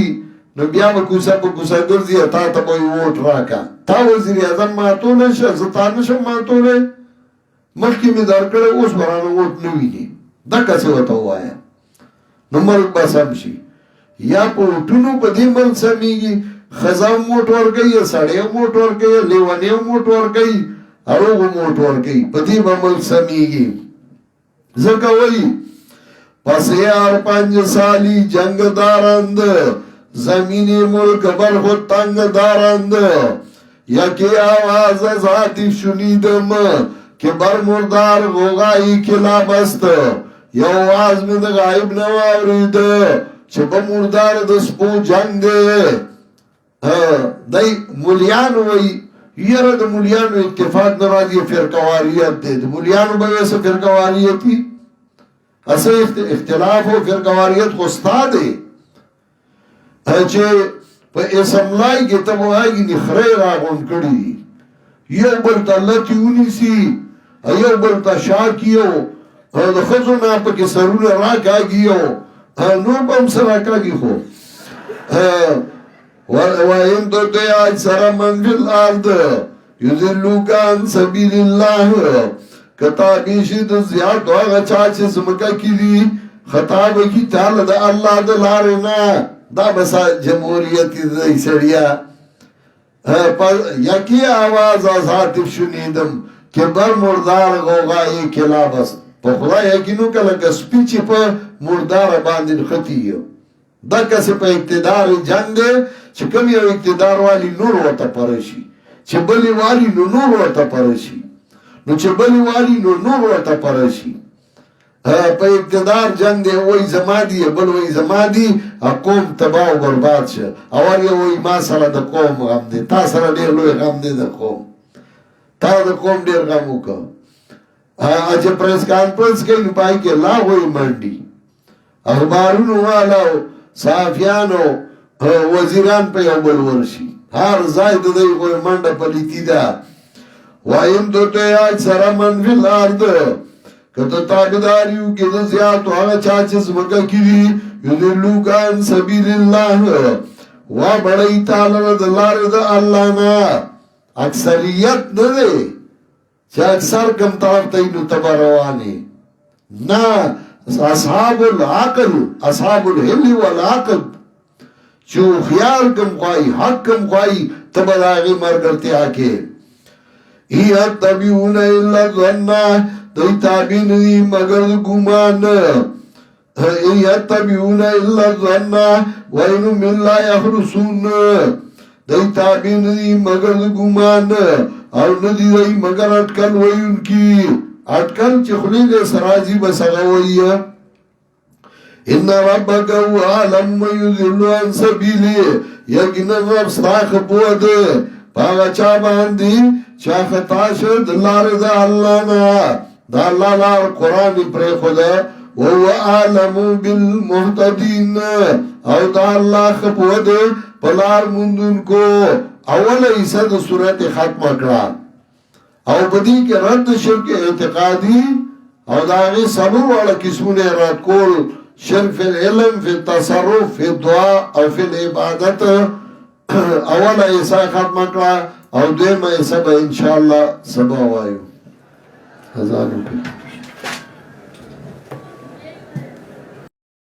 نو بیا به کوڅه په کوڅه ګرځي، تا ته به ووټ راکړه، تا وزیر اعظم ماتولی شه، زه تا نشم ماتولی، مخکې مې درکړی، اوس به رانه ووټ نه ویني. دقسې ورته ووایه، نو ملک به سم شي. یا په وټونو په دې ملک سمیږي، ښځه هم ووټ ورکوي، سړی هم ووټ ورکوي، لیونی هم ووټ ورکوي، هروغ هم ووټ ورکوي، په دې به ملک سمیږي. ځکه وایي پس یار 5 سالی جنگ دارند، زمین ملک بر خود تنگ دارند. یکی آواز از هاتف شنیدم که بر مردار غوغایی کلاب است، یا آواز می ده غایب نوارید چه با مردار دسپو جنگ ده. دای مولیانو وی یره ده مولیانو اتفاق نرادی فرقواریت ده، ده مولیانو بویسه فرقواریتی اسه اختلاف و فرقواریت خوستا ده، چې په اسمبلای کې ته وایي نه خره راغون کړي، یو بل ته لتی ونیسي، یو بل ته شاکیو، د ښځو نه پکې سرونه راکاږي، نو به هم څه راکاږي. خو وایم ته اکثر من فی الارض یضلوک عن سبیل الله، کتابی شي د زیات هغه چا چې ځمکه کې دي، خطاب کی تعالی د الله د لارې نه. دا بسا جمهوریت کی دی سڑیا. یکی آواز از هاتف شنیدم که بر مردار غوغایی کلاب است. پا خدا یقینو که لکه سپی چی پا مردار باندین خطیو. دا کسی پا اقتدار جنگ ده، چه کم یو اقتدار والی نور ورطا پرشی، چه بلی والی نور ورطا پرشی، نو چه بلی والی نور ورطا پرشی. په اقتدار جنگ دی، وای زما دی، بل وای زما دی، قوم تباہ و برباد شه. اول یو وای ما سره د قوم غم دی، تا سره ډیر لوی غم دی د قوم، تا د قوم ډیر غم وکړه. چې پریس کانفرنس کوي نو پای کې لا وای منډي، اخبارونو والو، صحافیانو، وزیران په یو بل ورشي، هر ځای د دوی وای منډه پلیتی ده. وایم دوته اکثر من فی الارض، کته تاګداریو کې د زیاتو هغه چا چې زمکه کړي، یضلوک عن سبیل الله، وا بړی تعالی د لارې د الله نه. اکثریت نه دی چې اکثر کم طرف ته نو تبا رواني نه. اصحاب العقل، اصحاب الحل والعقل، چې خيار کم خوای، حق کم خوای، تبا داغي مرګرتیا کې. یتبعون الا الظن دی تابع ندی مگر گمان یتبعون الا الظن وانهم لا يخرصون دی تابع ندی مگر گمان او ندی دی مگر اٹکل ویون کی اٹکل چی خلیل سرازی بسغوئی ان ربک هو عالم من یذل عن سبیلی یقینا رب سراخ بود پاگا چا باندی چا خطا شد لار دا اللہ نا دا اللہ لار قرآن پر خدا وهو عالم بالمحتدین او دا اللہ خبود پلار مندن کو اول ایسا دا سورت ختم کرا او بدی کے رد شرک اعتقادی او دا غی سبو والا قسمون رد کول شرک فی العلم فی التصرف فی الدعا او فی العبادت اول ایسا ختم کرا او دیم ایسا با انشاءاللہ سبا وائیو ہزار روپے